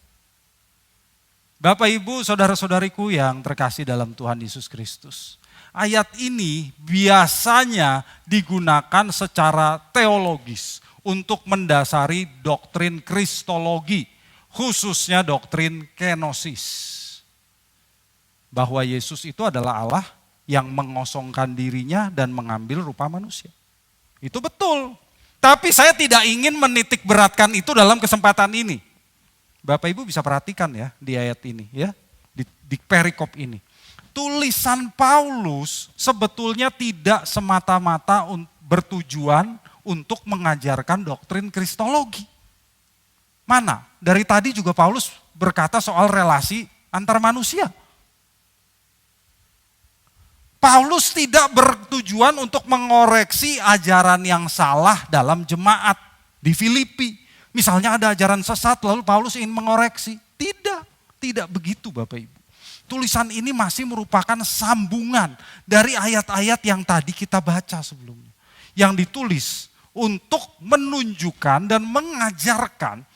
Bapak Ibu saudara-saudariku yang terkasih dalam Tuhan Yesus Kristus. Ayat ini biasanya digunakan secara teologis untuk mendasari doktrin kristologi. Khususnya doktrin kenosis. Bahwa Yesus itu adalah Allah yang mengosongkan dirinya dan mengambil rupa manusia. Itu betul. Tapi saya tidak ingin menitik beratkan itu dalam kesempatan ini. Bapak Ibu bisa perhatikan ya di ayat ini ya, di perikop ini. Tulisan Paulus sebetulnya tidak semata-mata bertujuan untuk mengajarkan doktrin kristologi. Mana? Dari tadi juga Paulus berkata soal relasi antar manusia. Paulus tidak bertujuan untuk mengoreksi ajaran yang salah dalam jemaat di Filipi. Misalnya ada ajaran sesat lalu Paulus ingin mengoreksi. Tidak begitu Bapak Ibu. Tulisan ini masih merupakan sambungan dari ayat-ayat yang tadi kita baca sebelumnya. Yang ditulis untuk menunjukkan dan mengajarkan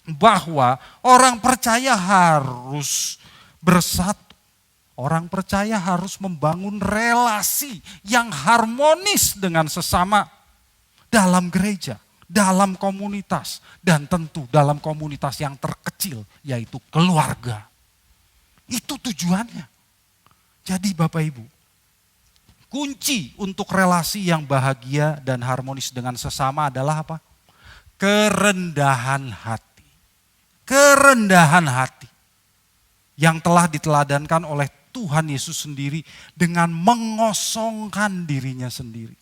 bahwa orang percaya harus bersatu. Orang percaya harus membangun relasi yang harmonis dengan sesama dalam gereja, dalam komunitas, dan tentu dalam komunitas yang terkecil, yaitu keluarga. Itu tujuannya. Jadi Bapak Ibu, kunci untuk relasi yang bahagia dan harmonis dengan sesama adalah apa? Kerendahan hati. Kerendahan hati yang telah diteladankan oleh Tuhan Yesus sendiri dengan mengosongkan dirinya sendiri.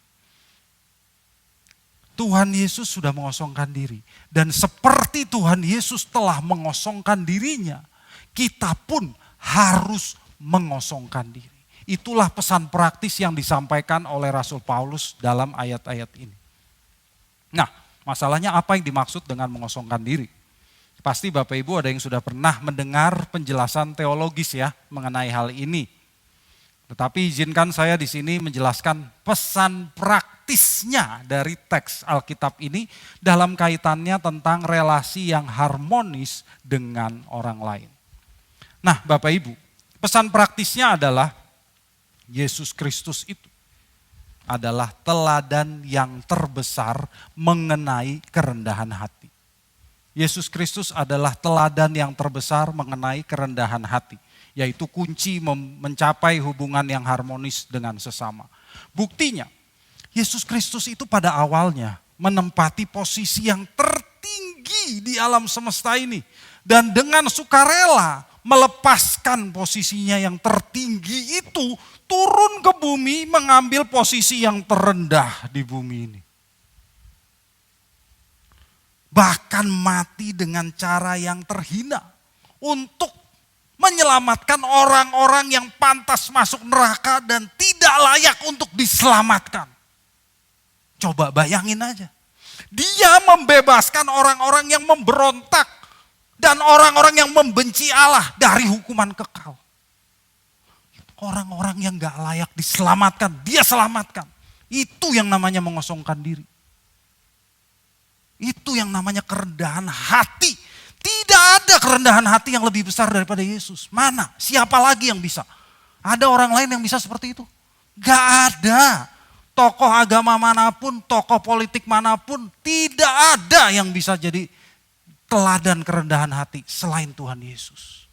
Tuhan Yesus sudah mengosongkan diri. Dan seperti Tuhan Yesus telah mengosongkan dirinya, kita pun harus mengosongkan diri. Itulah pesan praktis yang disampaikan oleh Rasul Paulus dalam ayat-ayat ini. Nah, masalahnya apa yang dimaksud dengan mengosongkan diri? Pasti Bapak Ibu ada yang sudah pernah mendengar penjelasan teologis ya mengenai hal ini. Tetapi izinkan saya di sini menjelaskan pesan praktisnya dari teks Alkitab ini dalam kaitannya tentang relasi yang harmonis dengan orang lain. Nah Bapak Ibu, pesan praktisnya adalah Yesus Kristus itu adalah teladan yang terbesar mengenai kerendahan hati. Yesus Kristus adalah teladan yang terbesar mengenai kerendahan hati, yaitu kunci mencapai hubungan yang harmonis dengan sesama. Buktinya, Yesus Kristus itu pada awalnya menempati posisi yang tertinggi di alam semesta ini. Dan dengan sukarela melepaskan posisinya yang tertinggi itu, turun ke bumi mengambil posisi yang terendah di bumi ini. Bahkan mati dengan cara yang terhina untuk menyelamatkan orang-orang yang pantas masuk neraka dan tidak layak untuk diselamatkan. Coba bayangin aja. Dia membebaskan orang-orang yang memberontak dan orang-orang yang membenci Allah dari hukuman kekal. Orang-orang yang gak layak diselamatkan, dia selamatkan. Itu yang namanya mengosongkan diri. Itu yang namanya kerendahan hati. Tidak ada kerendahan hati yang lebih besar daripada Yesus. Mana? Siapa lagi yang bisa? Ada orang lain yang bisa seperti itu? Gak ada. Tokoh agama manapun, tokoh politik manapun, tidak ada yang bisa jadi teladan kerendahan hati selain Tuhan Yesus.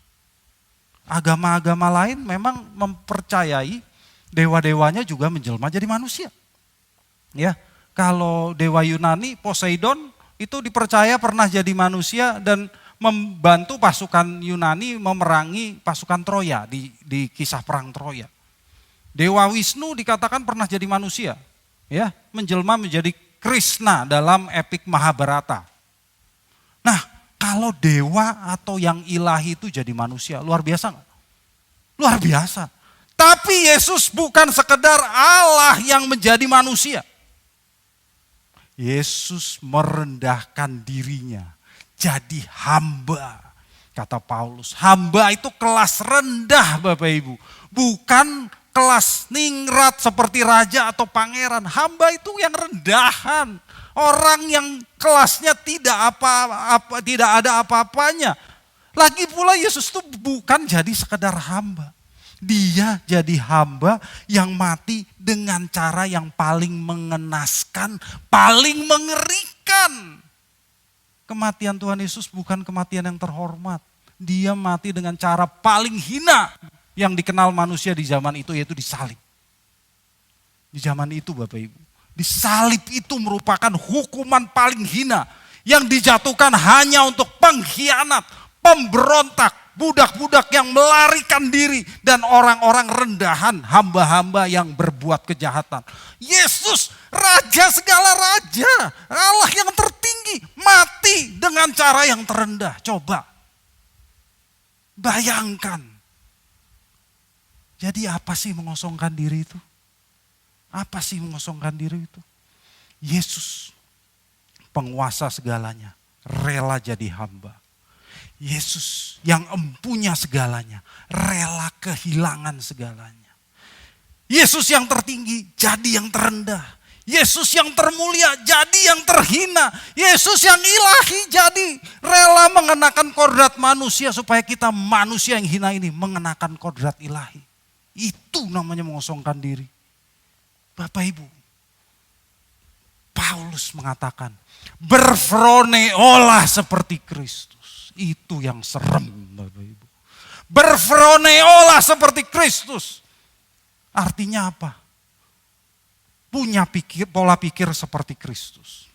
Agama-agama lain memang mempercayai dewa-dewanya juga menjelma jadi manusia. Ya, kalau dewa Yunani, Poseidon, itu dipercaya pernah jadi manusia dan membantu pasukan Yunani memerangi pasukan Troya di kisah perang Troya. Dewa Wisnu dikatakan pernah jadi manusia, ya, menjelma menjadi Krishna dalam epik Mahabharata. Nah, kalau dewa atau yang ilahi itu jadi manusia, luar biasa nggak? Luar biasa. Tapi Yesus bukan sekedar Allah yang menjadi manusia. Yesus merendahkan dirinya jadi hamba. Kata Paulus, hamba itu kelas rendah Bapak Ibu. Bukan kelas ningrat seperti raja atau pangeran. Hamba itu yang rendahan. Orang yang kelasnya tidak ada apa-apanya. Lagi pula Yesus itu bukan jadi sekedar hamba. Dia jadi hamba yang mati dengan cara yang paling mengenaskan, paling mengerikan. Kematian Tuhan Yesus bukan kematian yang terhormat. Dia mati dengan cara paling hina yang dikenal manusia di zaman itu, yaitu disalib. Di zaman itu Bapak Ibu, disalib itu merupakan hukuman paling hina yang dijatuhkan hanya untuk pengkhianat, pemberontak, budak-budak yang melarikan diri, dan orang-orang rendahan, hamba-hamba yang berbuat kejahatan. Yesus, raja segala raja, Allah yang tertinggi, mati dengan cara yang terendah. Coba bayangkan. Jadi apa sih mengosongkan diri itu? Apa sih mengosongkan diri itu? Yesus, penguasa segalanya, rela jadi hamba. Yesus yang empunya segalanya, rela kehilangan segalanya. Yesus yang tertinggi jadi yang terendah. Yesus yang termulia jadi yang terhina. Yesus yang ilahi jadi rela rela mengenakan kodrat manusia supaya kita manusia yang hina ini mengenakan kodrat ilahi. Itu namanya mengosongkan diri. Bapak Ibu, Paulus mengatakan, berfroneolah seperti Kristus. Itu yang serem, Bapak Ibu. Berfroneolah seperti Kristus. Artinya apa? Punya pola pikir seperti Kristus.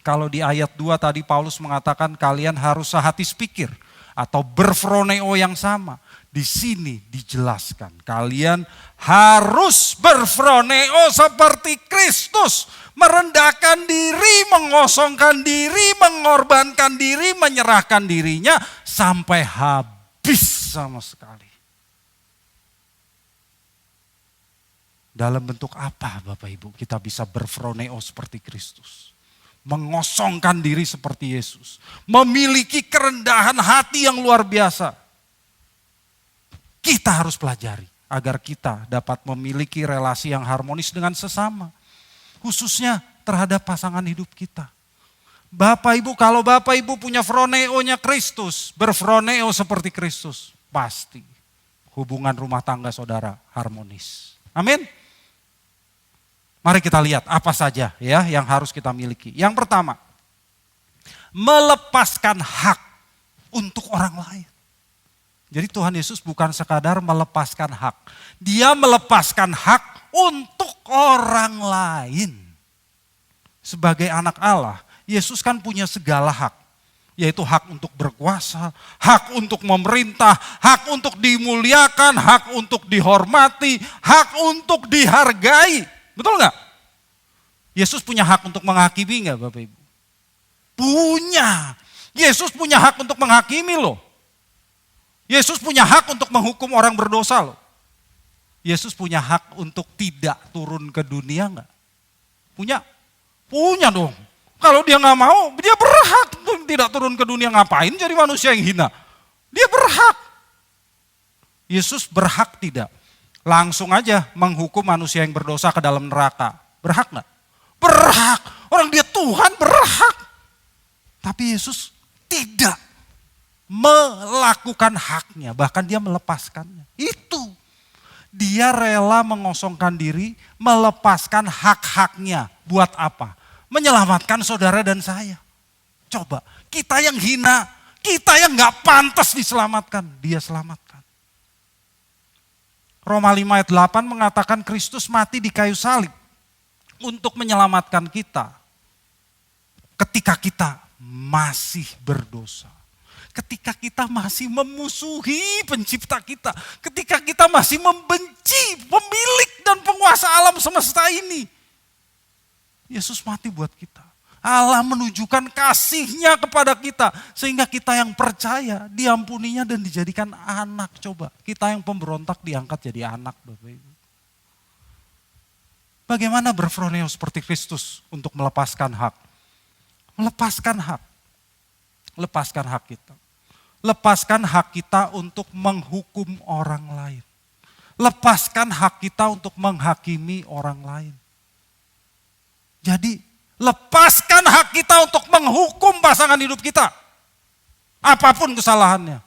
Kalau di ayat 2 tadi Paulus mengatakan kalian harus sehati sepikir atau berfroneo yang sama. Di sini dijelaskan kalian harus berfroneo seperti Kristus. Merendahkan diri, mengosongkan diri, mengorbankan diri, menyerahkan dirinya sampai habis sama sekali. Dalam bentuk apa Bapak Ibu kita bisa berfroneo seperti Kristus? Mengosongkan diri seperti Yesus. Memiliki kerendahan hati yang luar biasa. Kita harus pelajari agar kita dapat memiliki relasi yang harmonis dengan sesama. Khususnya terhadap pasangan hidup kita. Bapak Ibu, kalau Bapak Ibu punya froneonya Kristus, berfroneo seperti Kristus, pasti hubungan rumah tangga saudara harmonis. Amin. Mari kita lihat apa saja ya yang harus kita miliki. Yang pertama, melepaskan hak untuk orang lain. Jadi Tuhan Yesus bukan sekadar melepaskan hak. Dia melepaskan hak untuk orang lain. Sebagai anak Allah, Yesus kan punya segala hak. Yaitu hak untuk berkuasa, hak untuk memerintah, hak untuk dimuliakan, hak untuk dihormati, hak untuk dihargai. Betul nggak? Yesus punya hak untuk menghakimi nggak Bapak Ibu? Punya. Yesus punya hak untuk menghakimi loh. Yesus punya hak untuk menghukum orang berdosa loh. Yesus punya hak untuk tidak turun ke dunia nggak? Punya? Punya dong. Kalau dia nggak mau, dia berhak tidak turun ke dunia. Ngapain jadi manusia yang hina? Dia berhak. Yesus berhak tidak? Langsung aja menghukum manusia yang berdosa ke dalam neraka. Berhak nggak? Berhak. Orang dia Tuhan berhak. Tapi Yesus tidak melakukan haknya, bahkan dia melepaskannya. Itu. Dia rela mengosongkan diri, melepaskan hak-haknya. Buat apa? Menyelamatkan saudara dan saya. Coba, kita yang hina, kita yang gak pantas diselamatkan, dia selamatkan. Roma 5 ayat 8 mengatakan Kristus mati di kayu salib untuk menyelamatkan kita. Ketika kita masih berdosa. Ketika kita masih memusuhi pencipta kita. Ketika kita masih membenci pemilik dan penguasa alam semesta ini. Yesus mati buat kita. Allah menunjukkan kasih-Nya kepada kita. Sehingga kita yang percaya diampuninya dan dijadikan anak. Coba kita yang pemberontak diangkat jadi anak Bapak Ibu. Bagaimana berfroneo seperti Kristus untuk melepaskan hak? Melepaskan hak. Lepaskan hak kita. Lepaskan hak kita untuk menghukum orang lain. Lepaskan hak kita untuk menghakimi orang lain. Jadi lepaskan hak kita untuk menghukum pasangan hidup kita. Apapun kesalahannya.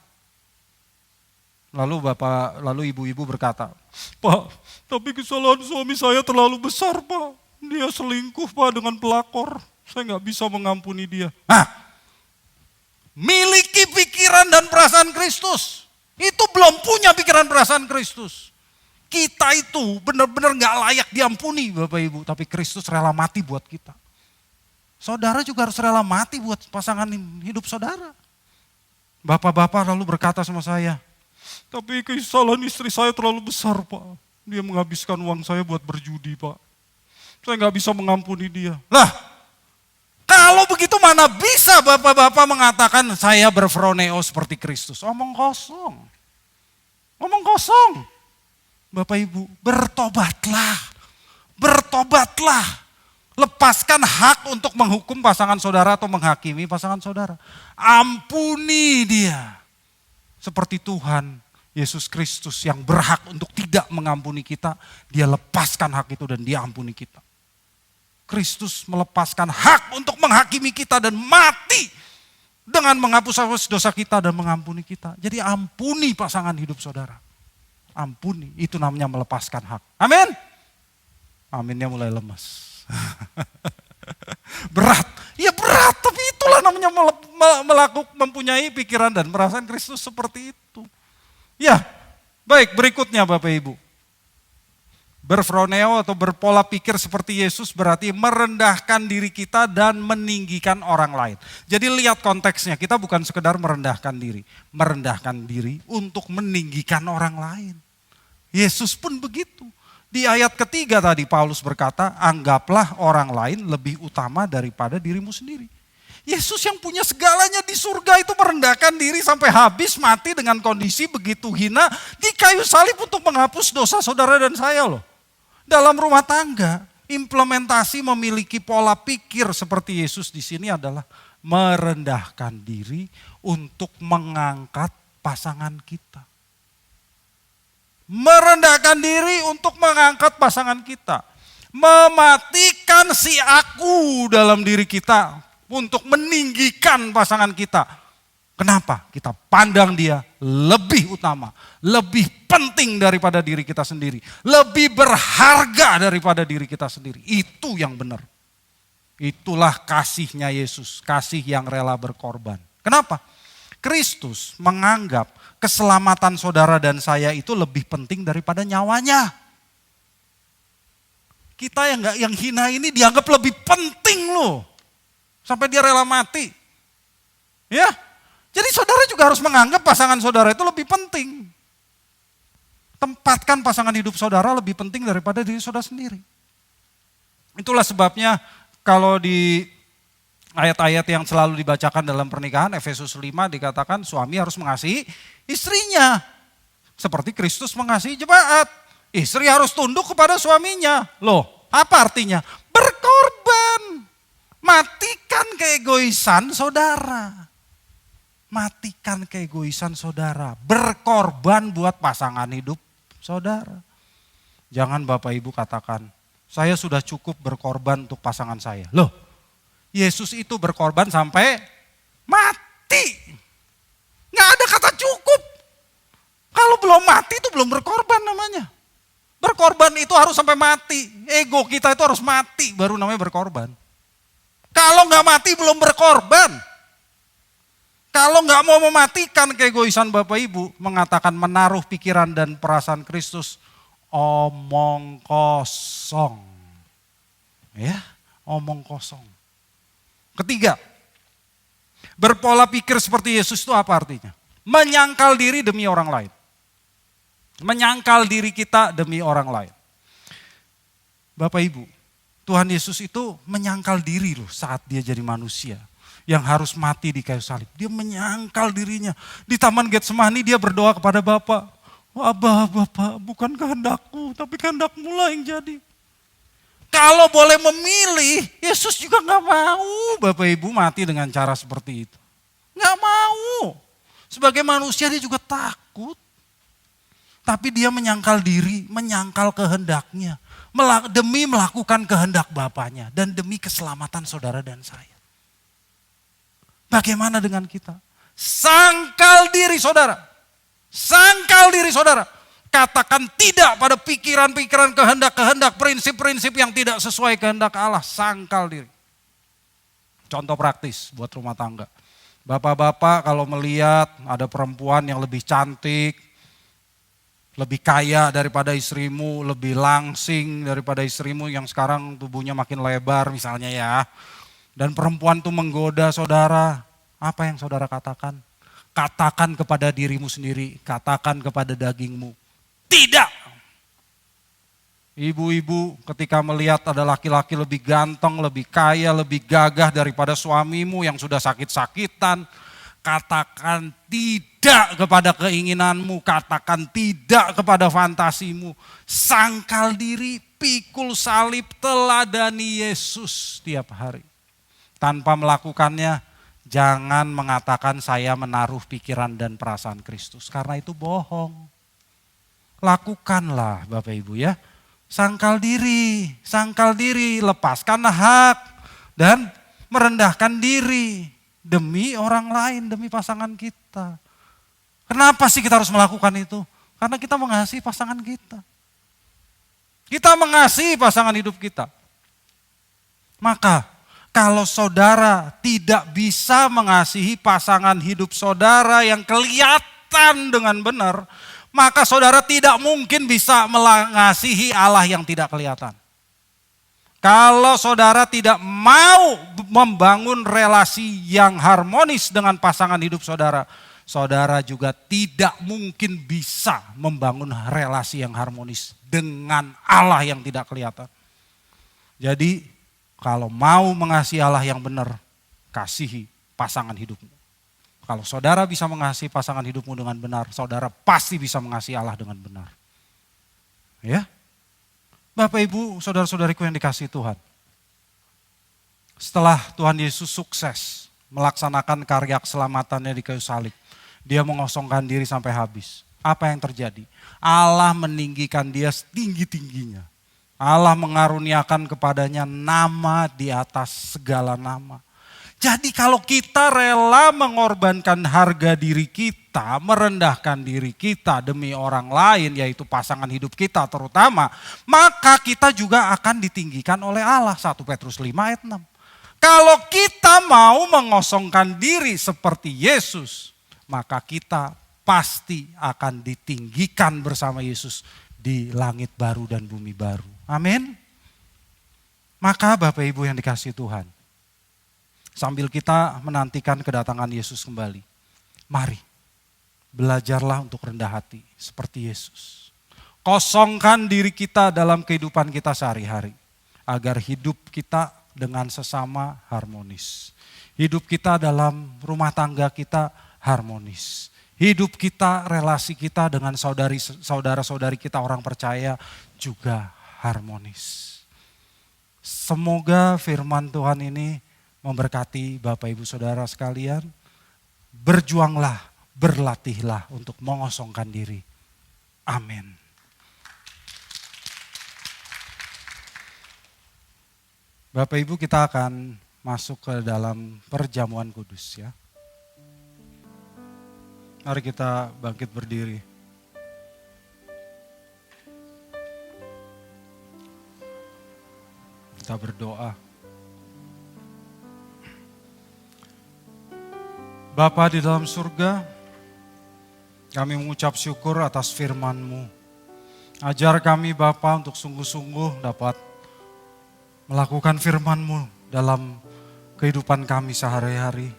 Lalu ibu-ibu berkata, Pak, tapi kesalahan suami saya terlalu besar Pak. Dia selingkuh Pak dengan pelakor. Saya gak bisa mengampuni dia. Nah, miliki pikiran dan perasaan Kristus. Itu belum punya pikiran perasaan Kristus. Kita itu benar-benar gak layak diampuni Bapak Ibu. Tapi Kristus rela mati buat kita. Saudara juga harus rela mati buat pasangan hidup saudara. Bapak-bapak lalu berkata sama saya, tapi kesalahan istri saya terlalu besar Pak. Dia menghabiskan uang saya buat berjudi Pak. Saya gak bisa mengampuni dia. Lah, kalau begitu mana bisa bapak-bapak mengatakan saya berfroneo seperti Kristus. Omong kosong. Omong kosong. Bapak Ibu, bertobatlah. Bertobatlah. Lepaskan hak untuk menghukum pasangan saudara atau menghakimi pasangan saudara. Ampuni dia. Seperti Tuhan Yesus Kristus yang berhak untuk tidak mengampuni kita. Dia lepaskan hak itu dan dia ampuni kita. Kristus melepaskan hak untuk menghakimi kita dan mati dengan menghapus dosa kita dan mengampuni kita. Jadi ampuni pasangan hidup saudara. Ampuni, itu namanya melepaskan hak. Amin. Aminnya mulai lemas. Berat, ya berat, tapi itulah namanya mempunyai pikiran dan perasaan Kristus seperti itu. Ya, baik, berikutnya Bapak Ibu. Berfroneo atau berpola pikir seperti Yesus berarti merendahkan diri kita dan meninggikan orang lain. Jadi lihat konteksnya, kita bukan sekedar merendahkan diri. Merendahkan diri untuk meninggikan orang lain. Yesus pun begitu. Di ayat ketiga tadi Paulus berkata, anggaplah orang lain lebih utama daripada dirimu sendiri. Yesus yang punya segalanya di surga itu merendahkan diri sampai habis mati dengan kondisi begitu hina di kayu salib untuk menghapus dosa saudara dan saya loh. Dalam rumah tangga, implementasi memiliki pola pikir seperti Yesus di sini adalah merendahkan diri untuk mengangkat pasangan kita. Merendahkan diri untuk mengangkat pasangan kita. Mematikan si aku dalam diri kita untuk meninggikan pasangan kita. Kenapa? Kita pandang dia lebih utama, lebih penting daripada diri kita sendiri. Lebih berharga daripada diri kita sendiri. Itu yang benar. Itulah kasihnya Yesus, kasih yang rela berkorban. Kenapa? Kristus menganggap keselamatan saudara dan saya itu lebih penting daripada nyawanya. Kita yang hina ini dianggap lebih penting loh. Sampai dia rela mati. Ya. Jadi saudara juga harus menganggap pasangan saudara itu lebih penting. Tempatkan pasangan hidup saudara lebih penting daripada diri saudara sendiri. Itulah sebabnya kalau di ayat-ayat yang selalu dibacakan dalam pernikahan, Efesus 5 dikatakan suami harus mengasihi istrinya. Seperti Kristus mengasihi jemaat. Istri harus tunduk kepada suaminya. Loh, apa artinya? Berkorban. Matikan keegoisan saudara. Matikan keegoisan saudara. Berkorban buat pasangan hidup saudara. Jangan Bapak Ibu katakan, saya sudah cukup berkorban untuk pasangan saya. Loh, Yesus itu berkorban sampai mati. Nggak ada kata cukup. Kalau belum mati itu belum berkorban namanya. Berkorban itu harus sampai mati. Ego kita itu harus mati baru namanya berkorban. Kalau nggak mati belum berkorban. Kalau nggak mau mematikan keegoisan Bapak Ibu, mengatakan menaruh pikiran dan perasaan Kristus, omong kosong. Ya, omong kosong. Ketiga, berpola pikir seperti Yesus itu apa artinya? Menyangkal diri demi orang lain. Menyangkal diri kita demi orang lain. Bapak Ibu, Tuhan Yesus itu menyangkal diri loh saat dia jadi manusia. Yang harus mati di kayu salib. Dia menyangkal dirinya. Di Taman Getsemani dia berdoa kepada Bapa. Abah, Bapak, bukan kehendakku, tapi kehendakmu lah yang jadi. Kalau boleh memilih, Yesus juga gak mau Bapak Ibu mati dengan cara seperti itu. Gak mau. Sebagai manusia dia juga takut. Tapi dia menyangkal diri, menyangkal kehendaknya. Demi melakukan kehendak Bapaknya. Dan demi keselamatan saudara dan saya. Bagaimana dengan kita? Sangkal diri saudara. Sangkal diri saudara. Katakan tidak pada pikiran-pikiran kehendak-kehendak, prinsip-prinsip yang tidak sesuai kehendak Allah. Sangkal diri. Contoh praktis buat rumah tangga. Bapak-bapak kalau melihat ada perempuan yang lebih cantik, lebih kaya daripada istrimu, lebih langsing daripada istrimu yang sekarang tubuhnya makin lebar misalnya ya. Dan perempuan itu menggoda saudara, apa yang saudara katakan? Katakan kepada dirimu sendiri, katakan kepada dagingmu. Tidak. Ibu-ibu ketika melihat ada laki-laki lebih ganteng, lebih kaya, lebih gagah daripada suamimu yang sudah sakit-sakitan, katakan tidak kepada keinginanmu, katakan tidak kepada fantasimu. Sangkal diri, pikul salib, teladani Yesus tiap hari. Tanpa melakukannya, jangan mengatakan saya menaruh pikiran dan perasaan Kristus. Karena itu bohong. Lakukanlah Bapak Ibu ya. Sangkal diri, lepaskan hak dan merendahkan diri. demi orang lain, demi pasangan kita. Kenapa sih kita harus melakukan itu? Karena kita mengasihi pasangan kita. Kita mengasihi pasangan hidup kita. Maka kalau saudara tidak bisa mengasihi pasangan hidup saudara yang kelihatan dengan benar, maka saudara tidak mungkin bisa mengasihi Allah yang tidak kelihatan. Kalau saudara tidak mau membangun relasi yang harmonis dengan pasangan hidup saudara, saudara juga tidak mungkin bisa membangun relasi yang harmonis dengan Allah yang tidak kelihatan. Jadi kalau mau mengasihi Allah yang benar, kasihi pasangan hidupmu. Kalau saudara bisa mengasihi pasangan hidupmu dengan benar, saudara pasti bisa mengasihi Allah dengan benar. Ya, Bapak Ibu, saudara-saudariku yang dikasihi Tuhan. Setelah Tuhan Yesus sukses melaksanakan karya keselamatannya di kayu salib, dia mengosongkan diri sampai habis. Apa yang terjadi? Allah meninggikan dia setinggi-tingginya. Allah mengaruniakan kepadanya nama di atas segala nama. Jadi kalau kita rela mengorbankan harga diri kita, merendahkan diri kita demi orang lain, yaitu pasangan hidup kita terutama, maka kita juga akan ditinggikan oleh Allah. 1 Petrus 5 ayat 6. Kalau kita mau mengosongkan diri seperti Yesus, maka kita pasti akan ditinggikan bersama Yesus di langit baru dan bumi baru. Amin. Maka Bapak Ibu yang dikasihi Tuhan, sambil kita menantikan kedatangan Yesus kembali, mari belajarlah untuk rendah hati seperti Yesus. Kosongkan diri kita dalam kehidupan kita sehari-hari, agar hidup kita dengan sesama harmonis. Hidup kita dalam rumah tangga kita harmonis. Hidup kita, relasi kita dengan saudara-saudari kita orang percaya juga harmonis. Semoga firman Tuhan ini memberkati Bapak Ibu Saudara sekalian. Berjuanglah, berlatihlah untuk mengosongkan diri. Amin. Bapak Ibu, kita akan masuk ke dalam perjamuan kudus ya. Mari kita bangkit berdiri. Kita berdoa. Bapa di dalam surga, kami mengucap syukur atas firman-Mu. Ajar kami Bapa untuk sungguh-sungguh dapat melakukan firman-Mu dalam kehidupan kami sehari-hari.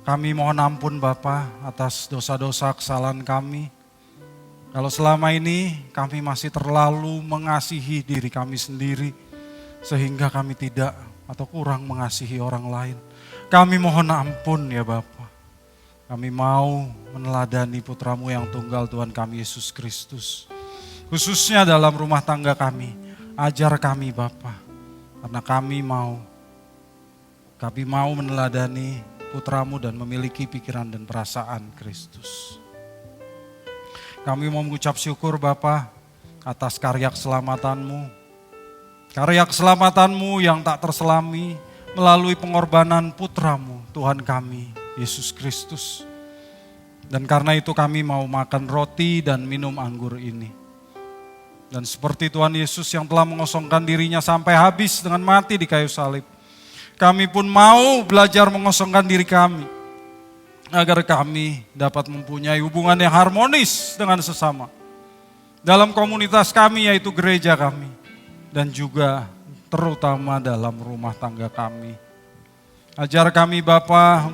Kami mohon ampun Bapa atas dosa-dosa kesalahan kami. Kalau selama ini kami masih terlalu mengasihi diri kami sendiri, sehingga kami tidak atau kurang mengasihi orang lain. Kami mohon ampun ya Bapa. Kami mau meneladani putra-Mu yang tunggal Tuhan kami Yesus Kristus. Khususnya dalam rumah tangga kami. Ajar kami Bapa. Karena kami mau meneladani putra-Mu dan memiliki pikiran dan perasaan Kristus. Kami mau mengucap syukur Bapa atas karya keselamatan-Mu. Karya keselamatan-Mu yang tak terselami melalui pengorbanan putra-Mu Tuhan kami Yesus Kristus. Dan karena itu kami mau makan roti dan minum anggur ini. Dan seperti Tuhan Yesus yang telah mengosongkan dirinya sampai habis dengan mati di kayu salib, kami pun mau belajar mengosongkan diri kami, agar kami dapat mempunyai hubungan yang harmonis dengan sesama. Dalam komunitas kami yaitu gereja kami, dan juga terutama dalam rumah tangga kami. Ajar kami Bapa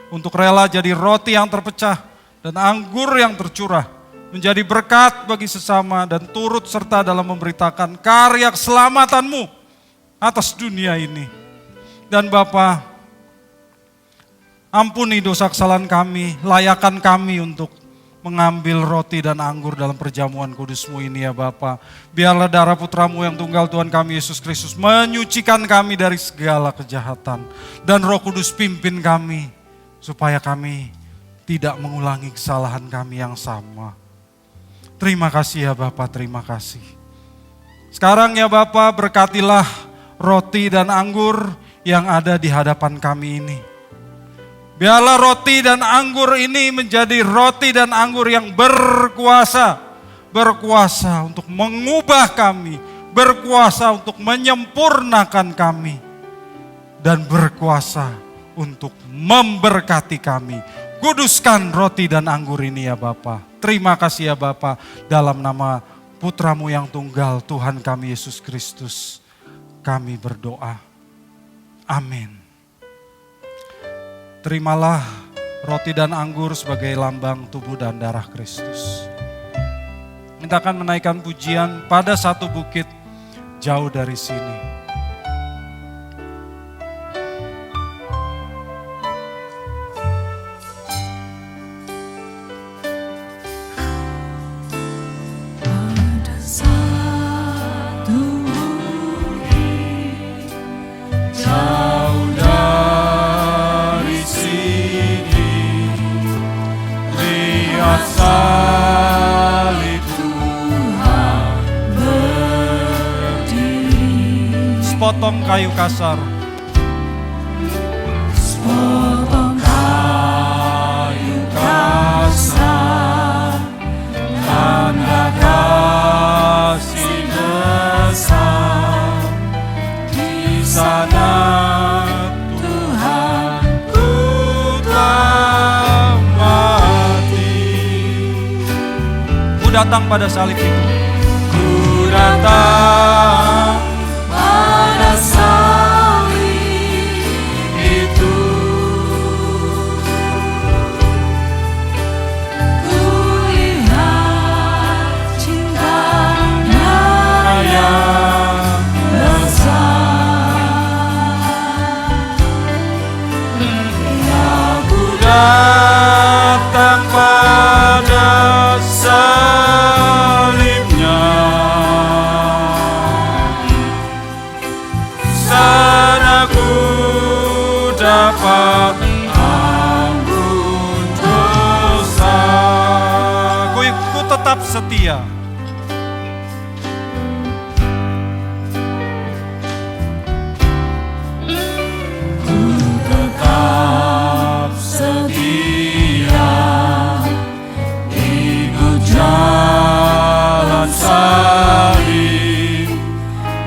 untuk rela jadi roti yang terpecah dan anggur yang tercurah, menjadi berkat bagi sesama dan turut serta dalam memberitakan karya keselamatan-Mu atas dunia ini. Dan Bapa, ampuni dosa kesalahan kami, layakan kami untuk mengambil roti dan anggur dalam perjamuan kudus-Mu ini ya Bapa. Biarlah darah putra-Mu yang tunggal Tuhan kami Yesus Kristus menyucikan kami dari segala kejahatan. Dan Roh Kudus pimpin kami supaya kami tidak mengulangi kesalahan kami yang sama. Terima kasih ya Bapa, terima kasih. Sekarang ya Bapa, berkatilah roti dan anggur yang ada di hadapan kami ini. Biarlah roti dan anggur ini menjadi roti dan anggur yang berkuasa. Berkuasa untuk mengubah kami, berkuasa untuk menyempurnakan kami, dan berkuasa untuk memberkati kami. Kuduskan roti dan anggur ini ya Bapa. Terima kasih ya Bapa, dalam nama Putra-Mu yang tunggal, Tuhan kami Yesus Kristus, kami berdoa. Amin. Terimalah roti dan anggur sebagai lambang tubuh dan darah Kristus. Kita akan menaikkan pujian pada satu bukit jauh dari sini. Pada satu bukit jauh dari sini, lihat salib Tuhan berdiri. Sepotong kayu kasar, Sepotong kayu kasar, tanda kasih besar. Di sana Tuhanku telah mati. Ku datang pada salib itu. Ku datang pada salib itu. Ku lihat cintanya yang besar. Ya, ku datang pada salibnya. Sana ku dapat ampun dosa. Ku tetap setia. Tetap setia ikut jalan salib,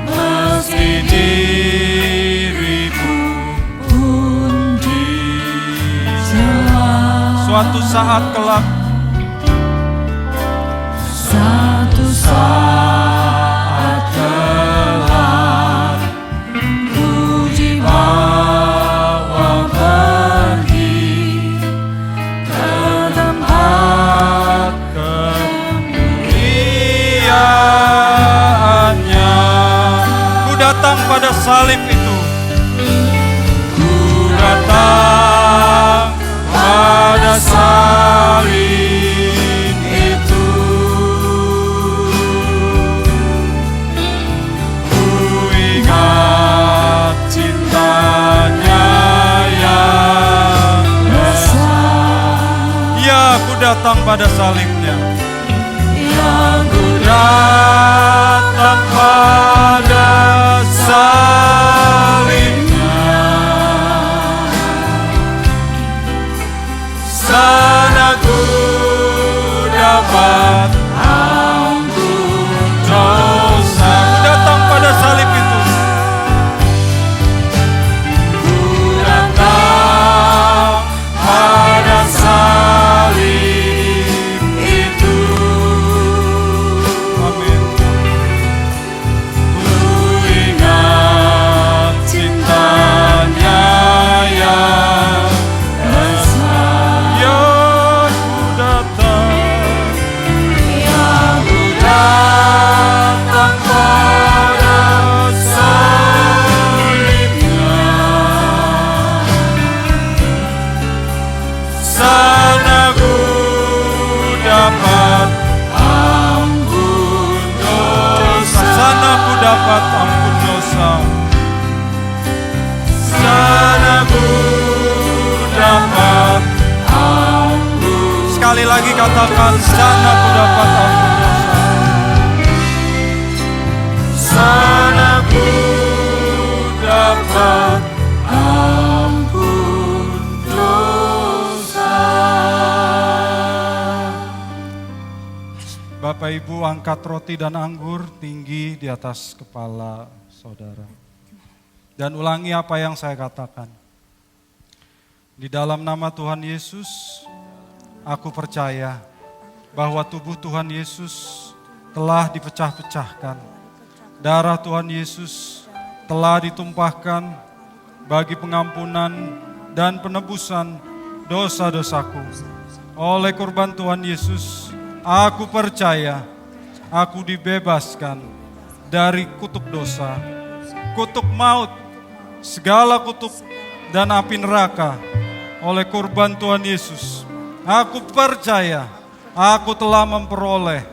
meski diriku pun dicela. Suatu saat kelak, Satu saat kelak ku dibawa pergi ke tempat kemuliaannya. Ku datang pada salib itu. Ku datang pada salib itu. Ku ingat cintanya yang besar. Ya, ku datang pada salibnya. Yang ku datang pada salibnya. Sana ku dapat ampun dosa. Ku datang pada salib itu. Ku datang pada salib itu. Amin. Ku ingat cintanya yang besar. Ya, ku datang. Yang ku datang pada salibnya. Sana ku dapat ampun dosa. Sana ku dapat ampun dosa. Sana ku dapat ampun. Sekali lagi katakan, sana ku dapat ampun dosa. Sana ku dapat Bapak Ibu angkat roti dan anggur tinggi di atas kepala saudara. Dan ulangi apa yang saya katakan. Di dalam nama Tuhan Yesus, aku percaya bahwa tubuh Tuhan Yesus telah dipecah-pecahkan. Darah Tuhan Yesus telah ditumpahkan bagi pengampunan dan penebusan dosa-dosaku. Oleh korban Tuhan Yesus, aku percaya aku dibebaskan dari kutuk dosa, kutuk maut, segala kutuk dan api neraka oleh korban Tuhan Yesus. Aku percaya aku telah memperoleh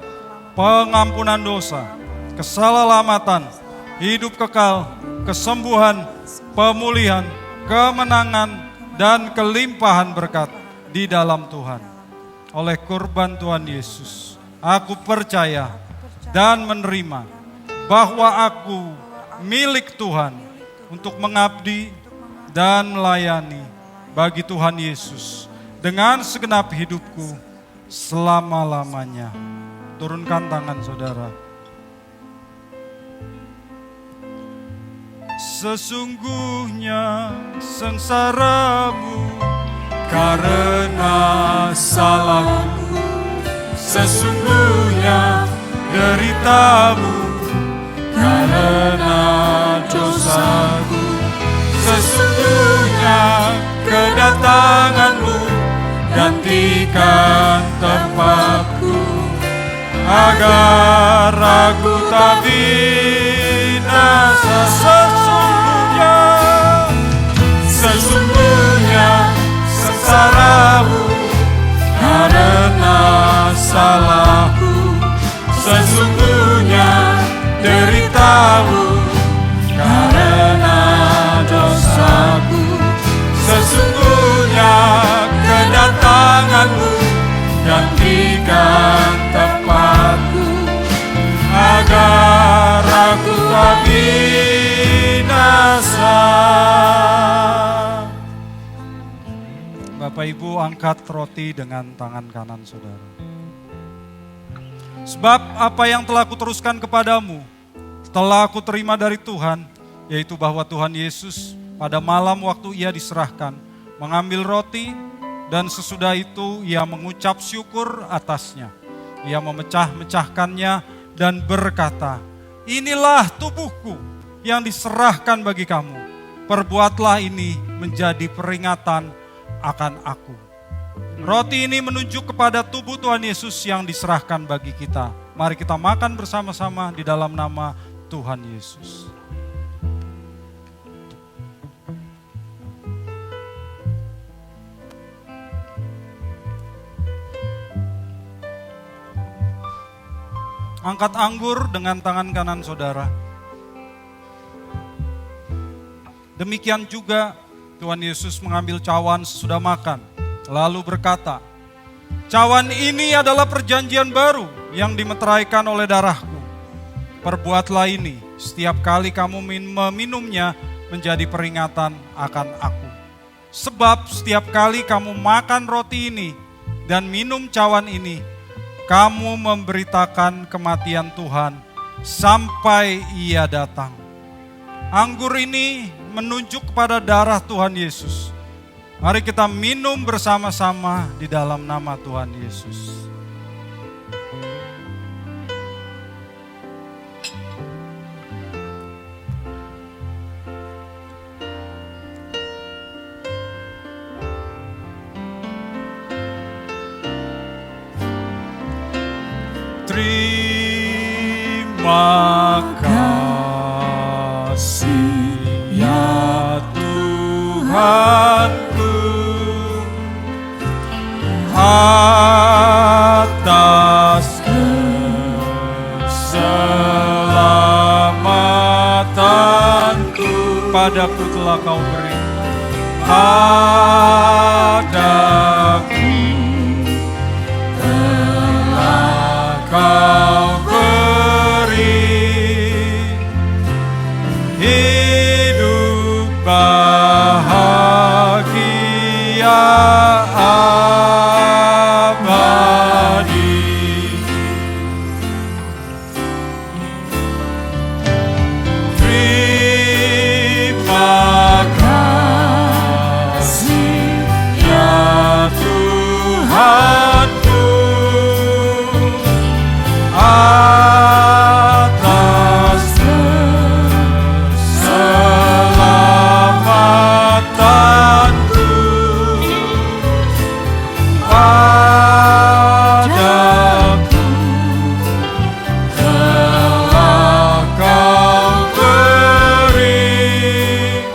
pengampunan dosa, keselamatan, hidup kekal, kesembuhan, pemulihan, kemenangan, dan kelimpahan berkat di dalam Tuhan. Oleh korban Tuhan Yesus, aku percaya dan menerima bahwa aku milik Tuhan untuk mengabdi dan melayani bagi Tuhan Yesus dengan segenap hidupku selama-lamanya. Turunkan tangan saudara. Sesungguhnya sengsaramu Karena salahku, sesungguhnya deritamu. Karena dosaku, sesungguhnya kedatanganmu. Gantikan tempatku, agar aku tak binasa. Sesungguhnya sengsaramu karena salahku, sesungguhnya deritamu karena dosaku, sesungguhnya kedatanganmu. Gantikan tempatku, agar aku tak binasa. Bapak Ibu angkat roti dengan tangan kanan saudara. Sebab apa yang telah kuteruskan kepadamu, telah aku terima dari Tuhan, yaitu bahwa Tuhan Yesus pada malam waktu ia diserahkan, mengambil roti dan sesudah itu ia mengucap syukur atasnya. Ia memecah-mecahkannya dan berkata, inilah tubuhku yang diserahkan bagi kamu. Perbuatlah ini menjadi peringatan akan aku. Roti ini menunjuk kepada tubuh Tuhan Yesus yang diserahkan bagi kita. Mari kita makan bersama-sama di dalam nama Tuhan Yesus. Angkat anggur dengan tangan kanan saudara. Demikian juga Tuhan Yesus mengambil cawan sesudah makan, lalu berkata, cawan ini adalah perjanjian baru yang dimeteraikan oleh darahku. Perbuatlah ini setiap kali kamu meminumnya menjadi peringatan akan aku. Sebab setiap kali kamu makan roti ini dan minum cawan ini, kamu memberitakan kematian Tuhan sampai ia datang. Anggur ini menunjuk kepada darah Tuhan Yesus. Mari kita minum bersama-sama di dalam nama Tuhan Yesus. Terima kasih ya Tuhanku atas keselamatanku. Padaku telah kau beri, Padaku telah kau beri hidup bahagia abadi. Tuhanku, atas keselamatanku, padaku telah Kau beri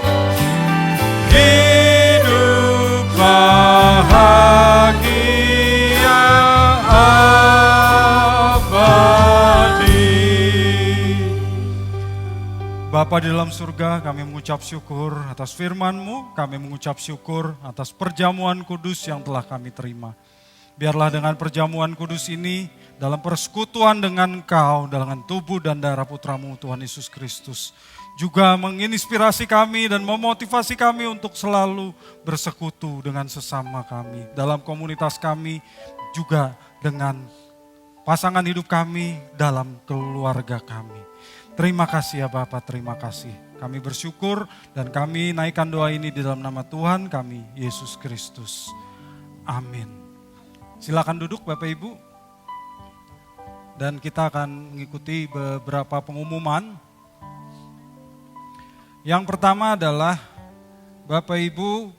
hidup bahagia abadi. Bapa di dalam surga, kami mengucap syukur atas firman-Mu, kami mengucap syukur atas perjamuan kudus yang telah kami terima. Biarlah dengan perjamuan kudus ini, dalam persekutuan dengan Kau, dengan tubuh dan darah Putra-Mu Tuhan Yesus Kristus, juga menginspirasi kami dan memotivasi kami untuk selalu bersekutu dengan sesama kami, dalam komunitas kami, juga dengan pasangan hidup kami, dalam keluarga kami. Terima kasih ya Bapa, terima kasih. Kami bersyukur dan kami naikkan doa ini di dalam nama Tuhan kami, Yesus Kristus. Amin. Silakan duduk Bapak Ibu. Dan kita akan mengikuti beberapa pengumuman. Yang pertama adalah Bapak Ibu,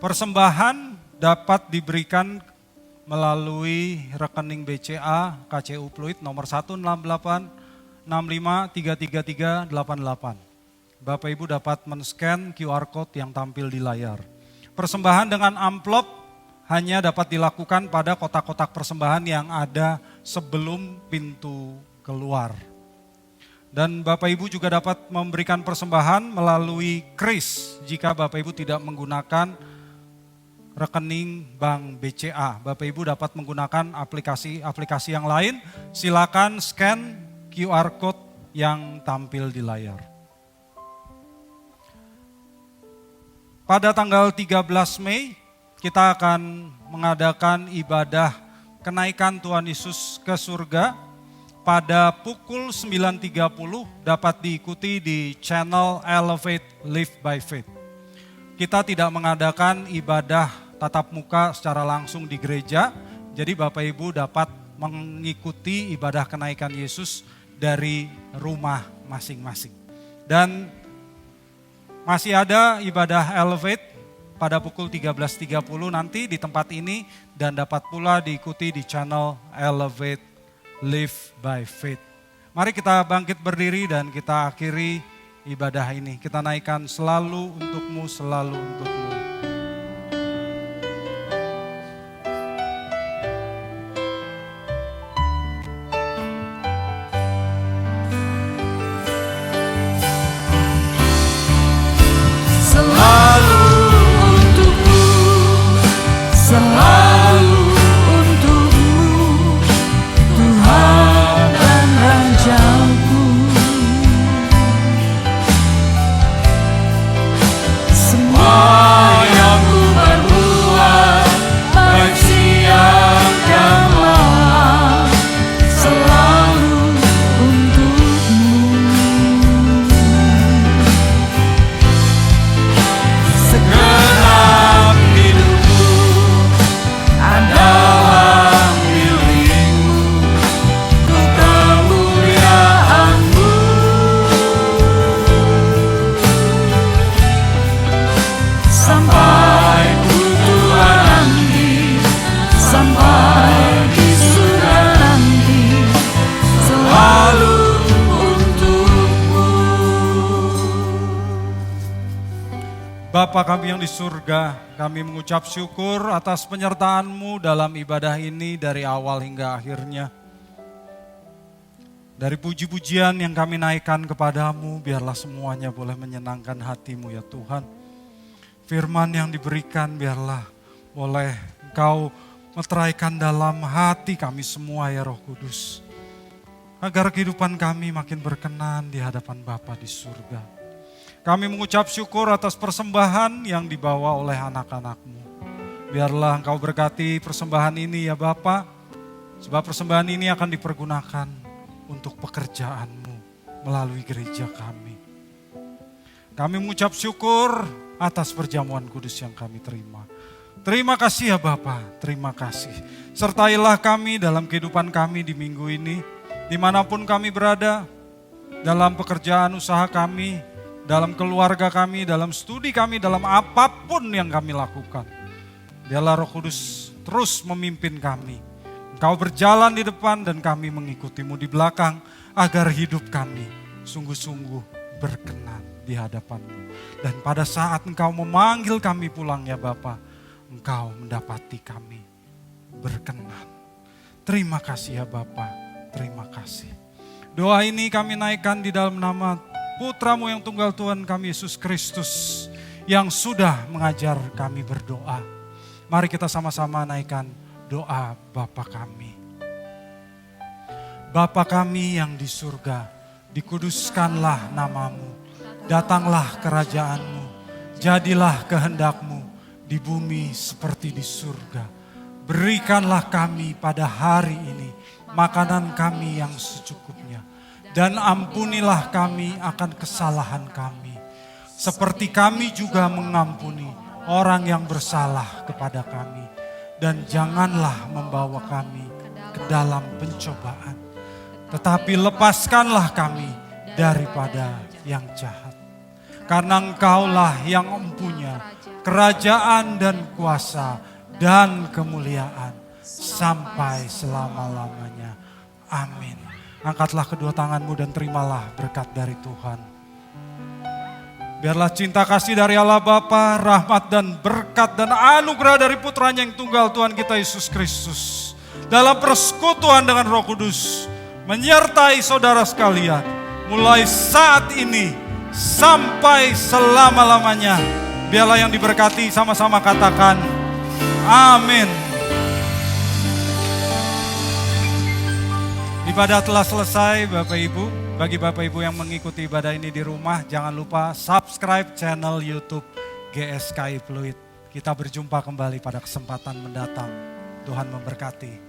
persembahan dapat diberikan melalui rekening BCA KCU Pluit nomor 16865333388. Bapak Ibu dapat men-scan QR Code yang tampil di layar. Persembahan dengan amplop hanya dapat dilakukan pada kotak-kotak persembahan yang ada sebelum pintu keluar. Dan Bapak Ibu juga dapat memberikan persembahan melalui kris jika Bapak Ibu tidak menggunakan rekening bank BCA. Bapak Ibu dapat menggunakan aplikasi yang lain, silakan scan QR Code yang tampil di layar. Pada tanggal 13 Mei, kita akan mengadakan ibadah kenaikan Tuhan Yesus ke surga pada pukul 9.30, dapat diikuti di channel Elevate Live by Faith. Kita tidak mengadakan ibadah tatap muka secara langsung di gereja, jadi Bapak Ibu dapat mengikuti ibadah kenaikan Yesus dari rumah masing-masing. Dan masih ada ibadah Elevate pada pukul 13.30 nanti di tempat ini, dan dapat pula diikuti di channel Elevate Live by Faith. Mari kita bangkit berdiri dan kita akhiri ibadah ini. Kita naikkan selalu untukmu, selalu untukmu. Bapa kami yang di surga, kami mengucap syukur atas penyertaan-Mu dalam ibadah ini dari awal hingga akhirnya. Dari puji-pujian yang kami naikkan kepadamu, biarlah semuanya boleh menyenangkan hati-Mu ya Tuhan. Firman yang diberikan biarlah boleh Engkau meteraikan dalam hati kami semua ya Roh Kudus. Agar kehidupan kami makin berkenan di hadapan Bapa di surga. Kami mengucap syukur atas persembahan yang dibawa oleh anak-anak-Mu. Biarlah Engkau berkati persembahan ini ya Bapa, sebab persembahan ini akan dipergunakan untuk pekerjaan-Mu melalui gereja kami. Kami mengucap syukur atas perjamuan kudus yang kami terima. Terima kasih ya Bapa, terima kasih. Sertailah kami dalam kehidupan kami di minggu ini, dimanapun kami berada, dalam pekerjaan usaha kami, dalam keluarga kami, dalam studi kami, dalam apapun yang kami lakukan. Biarlah Roh Kudus terus memimpin kami. Engkau berjalan di depan dan kami mengikutimu di belakang, agar hidup kami sungguh-sungguh berkenan di hadapan-Mu. Dan pada saat Engkau memanggil kami pulang ya Bapa, Engkau mendapati kami berkenan. Terima kasih ya Bapa, terima kasih. Doa ini kami naikkan di dalam nama Putra-Mu yang tunggal Tuhan kami Yesus Kristus, yang sudah mengajar kami berdoa. Mari kita sama-sama naikkan doa Bapa kami. Bapa kami yang di surga, dikuduskanlah nama-Mu, datanglah kerajaan-Mu, jadilah kehendak-Mu di bumi seperti di surga. Berikanlah kami pada hari ini makanan kami yang secukupnya. Dan ampunilah kami akan kesalahan kami, seperti kami juga mengampuni orang yang bersalah kepada kami. Dan janganlah membawa kami ke dalam pencobaan, tetapi lepaskanlah kami daripada yang jahat. Karena Engkaulah yang mempunyai kerajaan dan kuasa dan kemuliaan sampai selama-lamanya. Amin. Angkatlah kedua tanganmu dan terimalah berkat dari Tuhan. Biarlah cinta kasih dari Allah Bapa, rahmat dan berkat dan anugerah dari Putranya yang tunggal Tuhan kita Yesus Kristus, dalam persekutuan dengan Roh Kudus, menyertai saudara sekalian, mulai saat ini sampai selama-lamanya. Biarlah yang diberkati sama-sama katakan amin. Ibadah telah selesai Bapak Ibu. Bagi Bapak Ibu yang mengikuti ibadah ini di rumah, jangan lupa subscribe channel YouTube GSKI Fluid. Kita berjumpa kembali pada kesempatan mendatang. Tuhan memberkati.